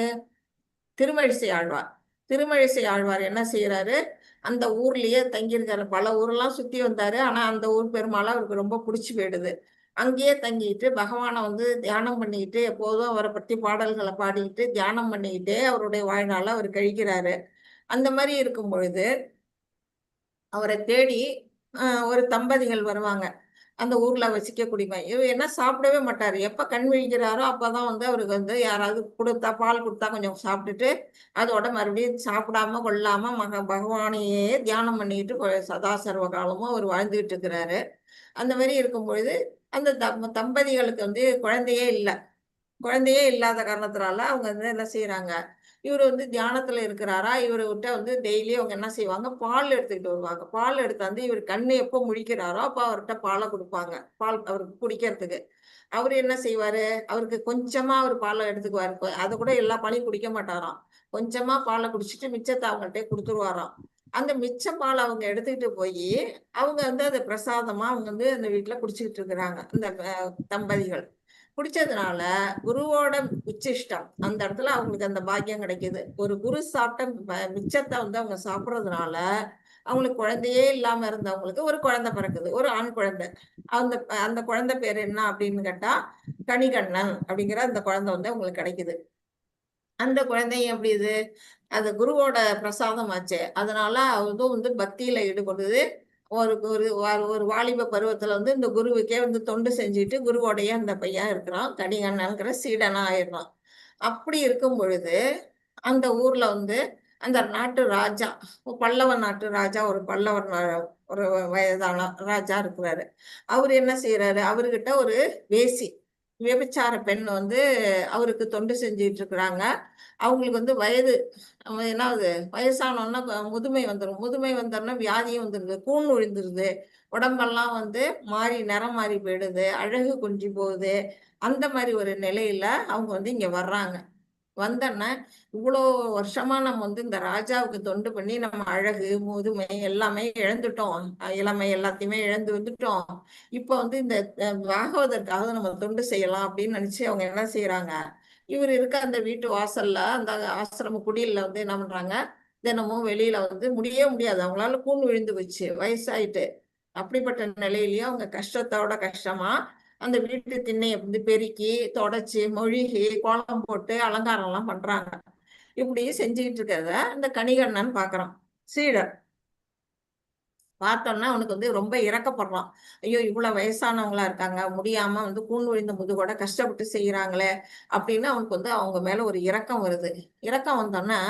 திருமழிசை ஆழ்வார். திருமழிசை ஆழ்வார் என்ன செய்யறாரு, அந்த ஊர்லயே தங்கியிருக்காரு. பல ஊரெல்லாம் சுத்தி வந்தாரு, ஆனா அந்த ஊர் பெருமாளை அவருக்கு ரொம்ப பிடிச்சி போயிடுது. அங்கேயே தங்கிட்டு பகவானை வந்து தியானம் பண்ணிக்கிட்டு எப்போதும் அவரை பற்றி பாடல்களை பாடிக்கிட்டு தியானம் பண்ணிக்கிட்டே அவருடைய வாழ்நாளை அவர் கழிக்கிறாரு. அந்த மாதிரி இருக்கும் பொழுது அவரை தேடி ஒரு தம்பதிகள் வருவாங்க. அந்த ஊர்ல வசிக்கக்கூடியவங்க. இவர் என்ன சாப்பிடவே மாட்டாரு. எப்ப கண் விழிக்கிறாரோ அப்பதான் வந்து அவருக்கு வந்து யாராவது கொடுத்தா, பால் கொடுத்தா கொஞ்சம் சாப்பிட்டுட்டு அதோட மறுபடியும் சாப்பிடாம கொள்ளாம பகவானையே தியானம் பண்ணிட்டு சதா சர்வ காலமும் அவர் வாழ்ந்துகிட்டு இருக்கிறாரு. அந்த மாதிரி இருக்கும் பொழுது அந்த தம்பதிகளுக்கு வந்து குழந்தையே இல்லாத காரணத்தினால அவங்க வந்து என்ன செய்யறாங்க, இவர் வந்து தியானத்துல இருக்கிறாரா, இவரை விட்ட வந்து டெய்லி அவங்க என்ன செய்வாங்க, பால் எடுத்துக்கிட்டு வருவாங்க. பால் எடுத்தாந்து இவர் கண்ணு எப்போ முழிக்கிறாரோ அப்ப அவர்கிட்ட பாலை கொடுப்பாங்க, பால் அவருக்கு குடிக்கிறதுக்கு. அவரு என்ன செய்வாரு, அவருக்கு கொஞ்சமா அவர் பாலை எடுத்துக்குவாரு. அதை கூட எல்லா பாலையும் குடிக்க மாட்டாராம். கொஞ்சமா பாலை குடிச்சிட்டு மிச்சத்தை அவங்கள்ட்ட கொடுத்துருவாராம். அந்த மிச்ச பாலை அவங்க எடுத்துக்கிட்டு போய் அவங்க வந்து அதை பிரசாதமா அவங்க வந்து அந்த வீட்டுல குடிச்சுக்கிட்டு இருக்கிறாங்க, அந்த தம்பதிகள். குடிச்சதுனால குருவோட உச்சிஷ்டம் அந்த இடத்துல அவங்களுக்கு அந்த பாக்கியம் கிடைக்குது. ஒரு குரு சாப்பிட்ட மிச்சத்தை வந்து அவங்க சாப்பிட்றதுனால அவங்களுக்கு குழந்தையே இல்லாம இருந்தவங்களுக்கு ஒரு குழந்தை பிறக்குது, ஒரு ஆண் குழந்தை. அந்த அந்த குழந்தை பேர் என்ன அப்படின்னு கேட்டா கணிகண்ணன் அப்படிங்கிற அந்த குழந்தை வந்து அவங்களுக்கு கிடைக்குது. அந்த குழந்தையும் எப்படி இது, அது குருவோட பிரசாதம் ஆச்சு. அதனால அதுவும் வந்து பக்தியில ஈடுபடுது. ஒரு ஒரு ஒரு வாலிப பருவத்துல வந்து இந்த குருவுக்கே வந்து தொண்டு செஞ்சுட்டு குருவோடைய அந்த பையன் இருக்கிறான், கணிகண்ணன்கிற சீடனா ஆயிடுறான். அப்படி இருக்கும் பொழுது அந்த ஊர்ல வந்து அந்த நாட்டு ராஜா, பல்லவ நாட்டு ராஜா, ஒரு பல்லவர் ஒரு வயதான ராஜா இருக்கிறாரு. அவர் என்ன செய்யறாரு, அவர்கிட்ட ஒரு வேசி விபச்சார பெண் வந்து அவருக்கு தொண்டு செஞ்சுட்டு இருக்கிறாங்க. அவங்களுக்கு வந்து வயது என்னாவது வயசானோன்னா முதுமை வந்துடும். முதுமை வந்தோன்னா வியாதியும் வந்துடுது, கூண் விழுந்துருது, உடம்பெல்லாம் வந்து நிறம் மாறி போயிடுது, அழகு குன்றி போகுது. அந்த மாதிரி ஒரு நிலையில அவங்க வந்து இங்க வர்றாங்க. வந்தோன்னா இவ்வளோ வருஷமா நம்ம வந்து இந்த ராஜாவுக்கு தொண்டு பண்ணி நம்ம அழகு முதுமை எல்லாமே இழந்துட்டோம், இளமை எல்லாத்தையுமே இழந்து வந்துட்டோம். இப்போ வந்து இந்த பாகவதற்காக நம்ம தொண்டு செய்யலாம் அப்படின்னு நினைச்சு அவங்க என்ன செய்யறாங்க, இவர் இருக்க அந்த வீட்டு வாசல்ல அந்த ஆசிரம குடியில வந்து என்ன பண்றாங்க, தினமும் வெளியில வந்து முடியவே முடியாது, அவங்களால கூண் விழுந்து வச்சு வயசாயிட்டு. அப்படிப்பட்ட நிலையிலயும் அவங்க கஷ்டத்தோட கஷ்டமா அந்த வீட்டு திண்ணையை வந்து பெருக்கி தொடச்சி மொழிகி கோலம் போட்டு அலங்காரம் எல்லாம் பண்றாங்க. இப்படி செஞ்சுக்கிட்டு இருக்கிறத இந்த கணிகண்ணன் பாக்குறான், சீடர். பார்த்தோன்னா அவனுக்கு வந்து ரொம்ப இறக்கப்படுறான். ஐயோ இவ்வளவு வயசானவங்களா இருக்காங்க, முடியாம வந்து கூண் விழுந்த முதுகோட கஷ்டப்பட்டு செய்யறாங்களே அப்படின்னு அவனுக்கு வந்து அவங்க மேல ஒரு இரக்கம் வருது. இரக்கம் வந்தோன்னா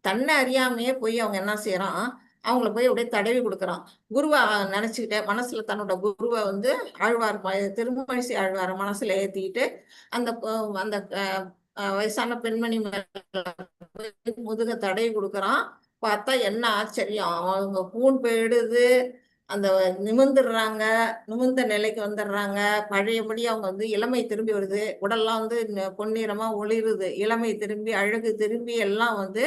தன்னை அறியாமையே போய் அவங்க என்ன செய்யறான், அவங்கள போய் அப்படியே தடவி கொடுக்குறான். குருவை நினைச்சுக்கிட்டே மனசுல தன்னோட குருவை வந்து ஆழ்வார் திருமழிசை ஆழ்வார மனசுல ஏத்திக்கிட்டு அந்த அந்த வயசான பெண்மணி முதுக தடவி கொடுக்குறான். பார்த்தா என்ன ஆச்சரியம், அவங்க கூண் போயிடுது, அந்த நிமிர்ந்துடுறாங்க, நிமிர்ந்த நிலைக்கு வந்துடுறாங்க. பழையபடி அவங்க வந்து இளமை திரும்பி வருது, உடல்லாம் வந்து பொன்னிறமா ஒளிருது, இளமை திரும்பி அழகு திரும்பி எல்லாம் வந்து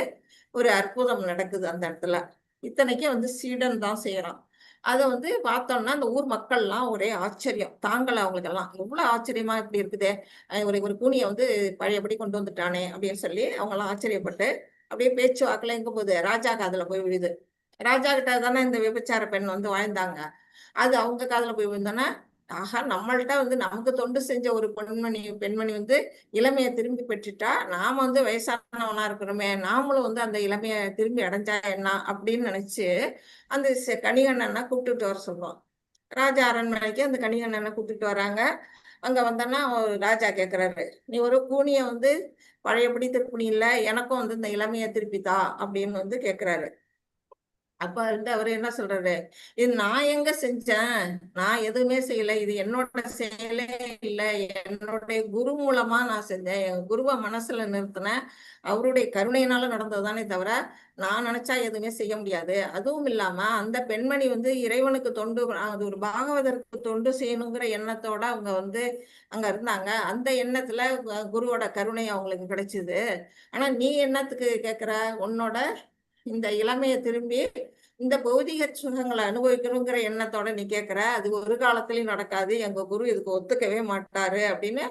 ஒரு அற்புதம் நடக்குது அந்த இடத்துல. இத்தனைக்கும் வந்து சீடன் தான் செய்யறான். அதை வந்து பார்த்தோம்னா அந்த ஊர் மக்கள்லாம் ஒரே ஆச்சரியம் தாங்கல, அவங்களுக்கு எல்லாம் எவ்வளவு ஆச்சரியமா இப்படி இருக்குதே, ஒரு ஒரு கூனியை வந்து பழையபடி கொண்டு வந்துட்டானே அப்படின்னு சொல்லி அவங்க எல்லாம் ஆச்சரியப்பட்டு அப்படியே பேச்சு வாக்குல எங்க போகுது, ராஜா காதுல போய் விழுது. ராஜா கிட்ட தானே இந்த விபச்சார பெண் வந்து வாழ்ந்தாங்க. அது அவங்க காதுல போய் விழுந்தோன்னா, ஆஹா நம்மள்ட்ட வந்து நமக்கு தொண்டு செஞ்ச ஒரு பெண்மணி வந்து இளமையை திரும்பி பெற்றுட்டா, நாம வந்து வயசானவனா இருக்கிறோமே, நாமளும் வந்து அந்த இளமையை திரும்பி அடைஞ்சா என்ன அப்படின்னு நினைச்சு அந்த கணிகண்ணனை கூப்பிட்டுட்டு வர சொல்றோம். ராஜா அரண்மனைக்கு அந்த கணிகண்ணனை கூப்பிட்டுட்டு வராங்க. அங்க வந்தோன்னா ராஜா கேக்குறாரு, நீ ஒரு கூனிய வந்து பழையபடி திருப்பி இல்ல, எனக்கும் வந்து இந்த இளமையை திருப்பித்தா அப்படின்னு வந்து கேக்குறாரு. அப்ப வந்து அவரு என்ன சொல்றாரு, இது நான் எங்க செஞ்சேன், நான் எதுவுமே செய்யல, இது என்னோட செயலே இல்ல, என்னுடைய குரு மூலமா நான் செஞ்சேன், என் குருவை மனசுல நிறுத்தினேன், அவருடைய கருணையினால நடந்ததுதானே தவிர நான் நினைச்சா எதுவுமே செய்ய முடியாது. அதுவும் இல்லாம அந்த பெண்மணி வந்து இறைவனுக்கு தொண்டு, அது ஒரு பாகவதற்கு தொண்டு செய்யணுங்கிற எண்ணத்தோட அவங்க வந்து அங்க இருந்தாங்க. அந்த எண்ணத்துல குருவோட கருணை அவங்களுக்கு கிடைச்சது. ஆனா நீ என்னத்துக்கு கேக்குற, உன்னோட இந்த இளமையை திரும்பி இந்த பௌதிக சுகங்களை அனுபவிக்கணுங்கிற எண்ணத்தோட நீ கேட்கிற, அது ஒரு காலத்திலயும் நடக்காது, எங்க குரு இதுக்கு ஒத்துக்கவே மாட்டாரு அப்படின்னு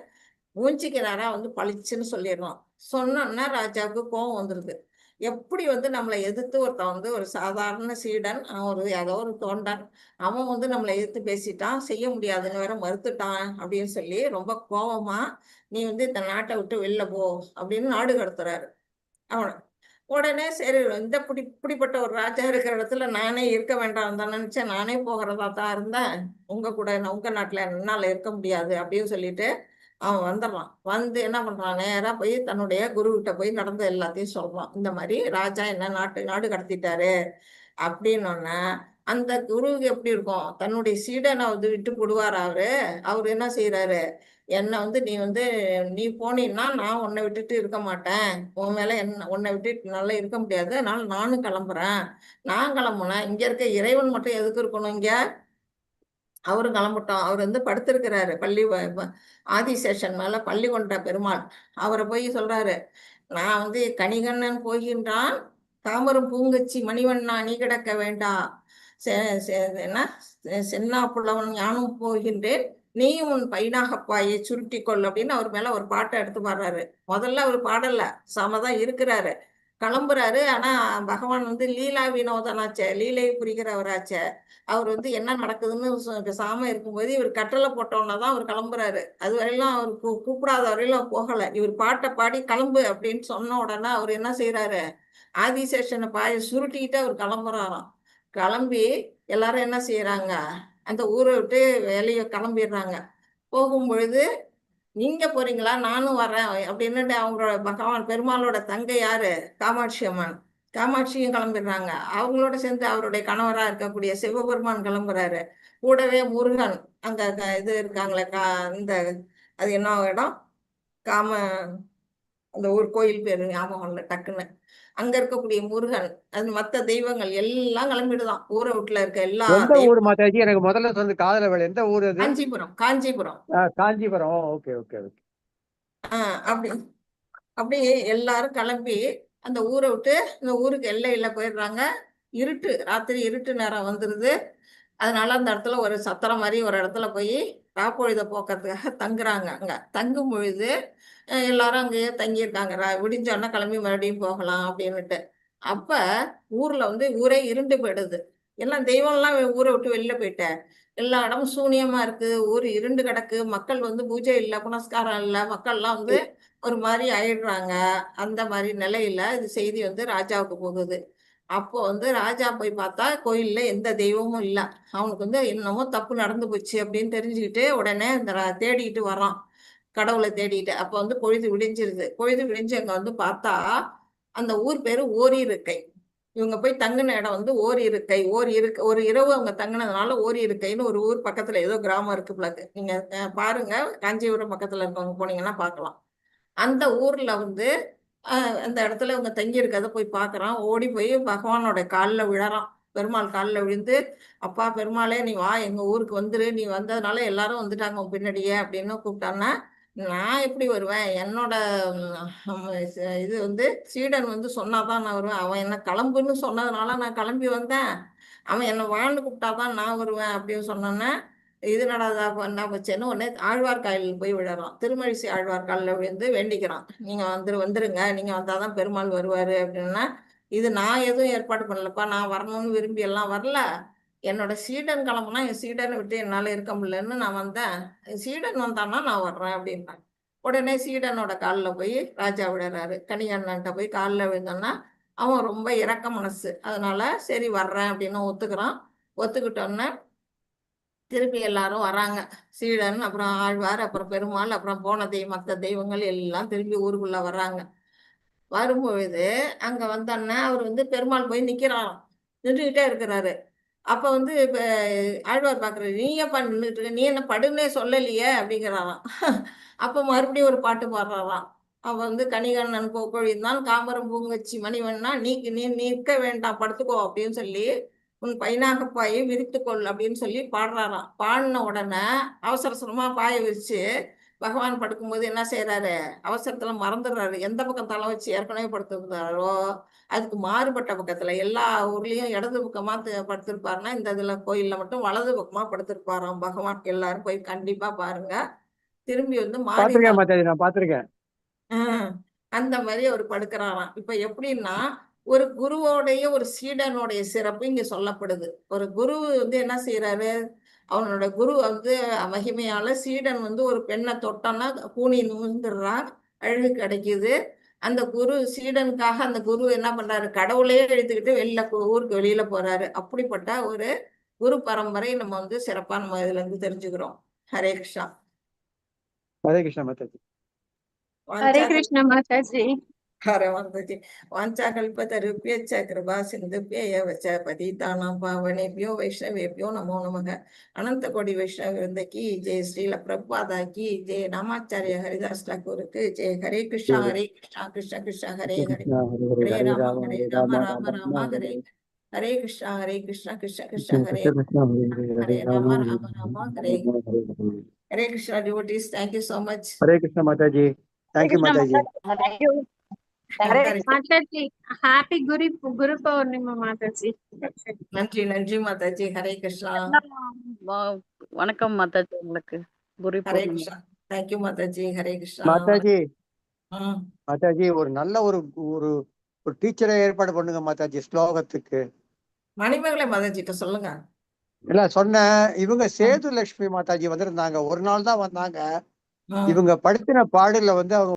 மூஞ்சிக்கு நேரா வந்து பளிச்சுன்னு சொல்லிடுறான். சொன்னோன்னா ராஜாவுக்கு கோபம் வந்துருது. எப்படி வந்து நம்மளை எதிர்த்து ஒருத்தன் வந்து ஒரு சாதாரண சீடன், அவன் ஒரு ஏதோ ஒரு தோண்டன், அவன் வந்து நம்மளை எதிர்த்து பேசிட்டான், செய்ய முடியாதுன்னு வேற மறுத்துட்டான் அப்படின்னு சொல்லி ரொம்ப கோபமா, நீ வந்து இந்த நாட்டை விட்டு வெளில போ அப்படின்னு நாடு கடத்துறாரு அவனை. உடனே சரி, இந்த இப்படிப்பட்ட ஒரு ராஜா இருக்கிற இடத்துல நானே இருக்க வேண்டாம் தான் நினைச்சேன், நானே போகிறதா தான் இருந்தேன், உங்க கூட உங்க நாட்டுல என்னால இருக்க முடியாது அப்படின்னு சொல்லிட்டு அவன் வந்துடுறான். வந்து என்ன பண்றான், நேரா போய் தன்னுடைய குரு கிட்ட போய் நடந்த எல்லாத்தையும் சொல்றான். இந்த மாதிரி ராஜா என்ன நாடு கடத்திட்டாரு அப்படின்னோடனே அந்த குருவுக்கு எப்படி இருக்கும், தன்னுடைய சீடனை வந்து விட்டு போடுவார் அவரு. அவரு என்ன செய்யறாரு, என்னை வந்து நீ போனீன்னா நான் உன்னை விட்டுட்டு இருக்க மாட்டேன், உன் மேல உன்னை விட்டுட்டு நல்லா இருக்க முடியாது, அதனால நானும் கிளம்புறேன். நான் கிளம்புனேன், இங்க இருக்க இறைவன் மட்டும் எதுக்கு இருக்கணும் இங்க. அவரும் கிளம்பிட்டோம். அவர் வந்து படுத்திருக்கிறாரு ஆதிசேஷன் மேல, பள்ளி கொண்ட பெருமாள். அவரை போய் சொல்றாரு, நான் வந்து கணிகண்ணன் போகின்றான், தாமரும் பூங்கச்சி மணிவண்ணா நீ கிடக்க வேண்டாம், என்ன சென்னா புலவன் ஞானம் போகின்றேன், நீயும் உன் பைனாகப்பாயை சுருட்டி கொள் அப்படின்னு அவர் மேல ஒரு பாட்டை எடுத்து பாடுறாரு. முதல்ல அவர் பாடல, சமதான் இருக்கிறாரு, கிளம்புறாரு. ஆனா பகவான் வந்து லீலா வினோதனாச்சே, லீலை புரிகிறவராச்சே, அவர் வந்து என்ன நடக்குதுன்னு பேசாம இருக்கும்போது இவர் கட்டளை போட்டோன்னா தான் அவர் கிளம்புறாரு. அது வரையிலும் அவர் கூப்பிடாத வரையிலும் போகல. இவர் பாட்டை பாடி கிளம்பு அப்படின்னு சொன்ன உடனே அவர் என்ன செய்யறாரு, ஆதிசேஷனை பாய சுருட்டிக்கிட்டு அவர் கிளம்புறாராம். கிளம்பி எல்லாரும் என்ன செய்யறாங்க, அந்த ஊரை விட்டு வெளியே கிளம்பிடுறாங்க. போகும்பொழுது நீங்க போறீங்களா, நானும் வரேன் அப்படின்னுட்டு அவங்களோட பகவான் பெருமாளோட தங்கை யாரு, காமாட்சி அம்மன், காமாட்சியும் கிளம்பிடுறாங்க. அவங்களோட சேர்ந்து அவருடைய கணவரா இருக்கக்கூடிய சிவபெருமான் கிளம்புறாரு. கூடவே முருகன், அங்க இது இருக்காங்களே, இந்த அது என்ன இடம், காம, அந்த ஒரு கோயில் பேரு ஞாபகம் இல்லை டக்குன்னு, அங்க இருக்கக்கூடிய முருகன், அது மத்த தெய்வங்கள் எல்லாம் கிளம்பிடுதான். ஊரை வீட்டுல இருக்க எல்லா எந்த ஊர் மாதாஜி? எனக்கு முதல்ல சொன்ன காதல வேலை எந்த ஊர் அது? Kanchipuram. Kanchipuram. Kanchipuram. Okay okay okay. அப்படி அப்படியே எல்லாரும் கிளம்பி அந்த ஊரை விட்டு இந்த ஊருக்கு எல்லையில போயிடுறாங்க. இருட்டு, ராத்திரி இருட்டு நேரம் வந்துருது. அதனால அந்த இடத்துல ஒரு சத்திரம் மாதிரி ஒரு இடத்துல போய் ராப்பொழுத போக்குறதுக்காக தங்குறாங்க. அங்க தங்கும் பொழுது எல்லாரும் அங்கேயே தங்கியிருக்காங்க. விடிஞ்சோன்னா கிளம்பி மறுபடியும் போகலாம் அப்படின்னுட்டு. அப்ப ஊர்ல வந்து ஊரே இருண்டு போயிடுது. எல்லாம் தெய்வம்லாம் ஊரை விட்டு வெளில போயிட்டேன், எல்லா இடமும் சூனியமா இருக்கு, ஊர் இருண்டு கிடக்கு, மக்கள் வந்து பூஜை இல்லை, புனஸ்காரம் இல்லை, மக்கள்லாம் வந்து ஒரு மாதிரி ஆயிடுறாங்க. அந்த மாதிரி நிலையில இது செய்தி வந்து ராஜாவுக்கு போகுது. அப்போ வந்து ராஜா போய் பார்த்தா கோயில்ல எந்த தெய்வமும் இல்லை. அவனுக்கு வந்து என்னமோ தப்பு நடந்து போச்சு அப்படின்னு தெரிஞ்சுக்கிட்டு உடனே இந்த தேடிக்கிட்டு வரான், கடவுளை தேடிட்டு. அப்போ வந்து பொழுது விடிஞ்சிருது. பொழுது விடிஞ்சு அங்க வந்து பார்த்தா அந்த ஊர் பேரு ஓரிருக்கை. இவங்க போய் தங்கின இடம் வந்து ஓரிருக்கை. ஒரு இரவு அவங்க தங்கினதுனால ஓரிருக்கைன்னு ஒரு ஊர் பக்கத்துல ஏதோ கிராமம் இருக்கு பிள்ளைக்கு. நீங்க பாருங்க, காஞ்சிபுரம் பக்கத்துல இருக்கவங்க போனீங்கன்னா பார்க்கலாம். அந்த ஊர்ல வந்து அந்த இடத்துல இவங்க தங்கி இருக்கிறத போய் பார்க்கறான். ஓடி போய் பகவானோட காலில் விழறான். பெருமாள் காலில் விழுந்து, அப்பா பெருமாளே நீ வா, எங்க ஊருக்கு வந்துரு, நீ வந்ததுனால எல்லாரும் வந்துட்டாங்க உன் பின்னாடியே அப்படின்னு கூப்பிட்டான்னா, நான் எப்படி வருவேன், என்னோட இது வந்து சீடன் வந்து சொன்னாதான் நான் வருவேன், அவன் என்ன கிளம்புன்னு சொன்னதுனால நான் கிளம்பி வந்தேன், அவன் என்னை வான்னு கூப்பிட்டாதான் நான் வருவேன் அப்படின்னு சொன்னோன்னே, இது நடாதா என்ன போச்சேன்னு உடனே ஆழ்வார்காயில் போய் விழறான். திருமழிசை ஆழ்வார்காலில் விழுந்து வேண்டிக்கிறான், நீங்க வந்துருங்க, நீங்க வந்தாதான் பெருமாள் வருவாரு அப்படின்னா, இது நான் எதுவும் ஏற்பாடு பண்ணலப்பா, நான் வரணும்னு விரும்பி எல்லாம் வரல, என்னோட சீடன் கிளம்புனா என் சீடனை விட்டு என்னால இருக்க முடியலன்னு நான் வந்தேன், சீடன் வந்தான்னா நான் வர்றேன் அப்படின்றான். உடனே சீடனோட காலில் போய் ராஜா விடுறாரு. கணிகண்ணன்ட்ட போய் காலில் விழுந்தோன்னா அவன் ரொம்ப இரக்க மனசு, அதனால சரி வர்றேன் அப்படின்னு ஒத்துக்கிறான். ஒத்துக்கிட்டோன்னே திருப்பி எல்லாரும் வராங்க. சீடன், அப்புறம் ஆழ்வார், அப்புறம் பெருமாள், அப்புறம் போன மற்ற தெய்வங்கள் எல்லாம் திரும்பி ஊருக்குள்ள வர்றாங்க. வரும்பொழுது அங்க வந்தோன்னா அவர் வந்து பெருமாள் போய் நிக்கிறாராம். நின்றுகிட்டே இருக்கிறாரு. அப்ப வந்து இப்ப ஆழ்வார் பாக்குறாரு, நீ ஏன்ப்பா நின்றுட்டு இருக்க, நீ என்ன படுன்னே சொல்லலையே அப்படிங்கிறாராம். அப்ப மறுபடியும் ஒரு பாட்டு பாடுறாராம். அவ வந்து கணிகண்ணன் கோழிந்தான் காமரம் பூங்கச்சி மணிவண்ணா நீ நிற்க வேண்டாம் படுத்துக்கோ அப்படின்னு சொல்லி உன் பைனாக பாயை விரித்துக்கொள் அப்படின்னு சொல்லி பாடுறாராம். பாடின உடனே அவசர அவசரமா பாயை விரிச்சு பகவான் படுக்கும்போது என்ன செய்யறாரு, அவசரத்துல மறந்துடுறாரு. எந்த பக்கம் தலை வச்சு ஏற்கனவே படுத்திருந்தாரோ அதுக்கு மாறுபட்ட பக்கத்துல எல்லா ஊர்லயும் இடது பக்கமா படுத்திருப்பாருன்னா இந்த இதுல கோயில்ல மட்டும் வலது பக்கமா படுத்திருப்பாராம் பகவான். எல்லாரும் போய் கண்டிப்பா பாருங்க. திரும்பி வந்து மாறி பாத்திருக்கேன் மாதாஜி, நான் பாத்திருக்கேன். அந்த மாதிரி அவர் படுக்கிறாராம். இப்ப எப்படின்னா ஒரு குருவோடைய ஒரு சீடனுடைய சிறப்பு இங்க சொல்லப்படுது. ஒரு குரு வந்து என்ன செய்யறாரு, அவனோட குரு வந்து மகிமையால சீடன் வந்து ஒரு பெண்ணை தொட்டான்னா கூனி நிமிர்ந்துடுறான், அழகு கிடைக்குது. அந்த குரு சீடனுக்காக அந்த குரு என்ன பண்றாரு, கடவுளையே எடுத்துக்கிட்டு ஊருக்கு வெளியில போறாரு. அப்படிப்பட்ட ஒரு குரு பரம்பரை நம்ம வந்து சிறப்பா நம்ம இதுல இருந்து தெரிஞ்சுக்கிறோம். ஹரே கிருஷ்ணா. ஹரே கிருஷ்ணா மாதாஜி. ஹரே கிருஷ்ண மாதாஜி. ஹரே மாதாஜி. வாஞ்சாகல்பதருப்யச்ச கிருபா சிந்துப்ய ஏவ ச பதிதானாம் பாவனேப்யோ வைஷ்ணவேப்யோ நமோ நமக. அனந்த கோடி வைஷ்ணவ விருந்த கி ஜெய். ஸ்ரீல பிரபாதா கி ஜெய். நாமாச்சாரிய ஹரிதாஸ் டாக்கூருக்கு ஜெய். Hare Krishna Krishna Krishna Hare Hare, Hare Rama Rama Rama Hare Hare Krishna Krishna Krishna Hare Hare Rama Rama Hare Hare Krishna. Devotees, thank you so much. Hare Krishna Mataji. Thank you Mataji. Mataji happy Guru Purnima Mataji. நன்றி நன்றி மாதாஜி. ஹரே கிருஷ்ணா. வணக்கம் மாதாஜி, உங்களுக்கு குரு ஹரே பௌர்ணமி. கிருஷ்ணா. தேங்க்யூ மாதாஜி. ஹரே கிருஷ்ணா. மாதாஜி ம். மாதாஜி ஒரு நல்ல ஒரு ஒரு ஒரு டீச்சரை ஏற்பாடு பண்ணுங்க மாதாஜி ஸ்லோகத்துக்கு. மணிமேகலை மாதாஜிட்ட சொல்லுங்க. இல்ல சொன்னேன், இவங்க சேது லட்சுமி மாதாஜி வந்திருந்தாங்க, ஒரு நாள் தான் வந்தாங்க. ம். இவங்க படுத்தின பாடல வந்து அவங்க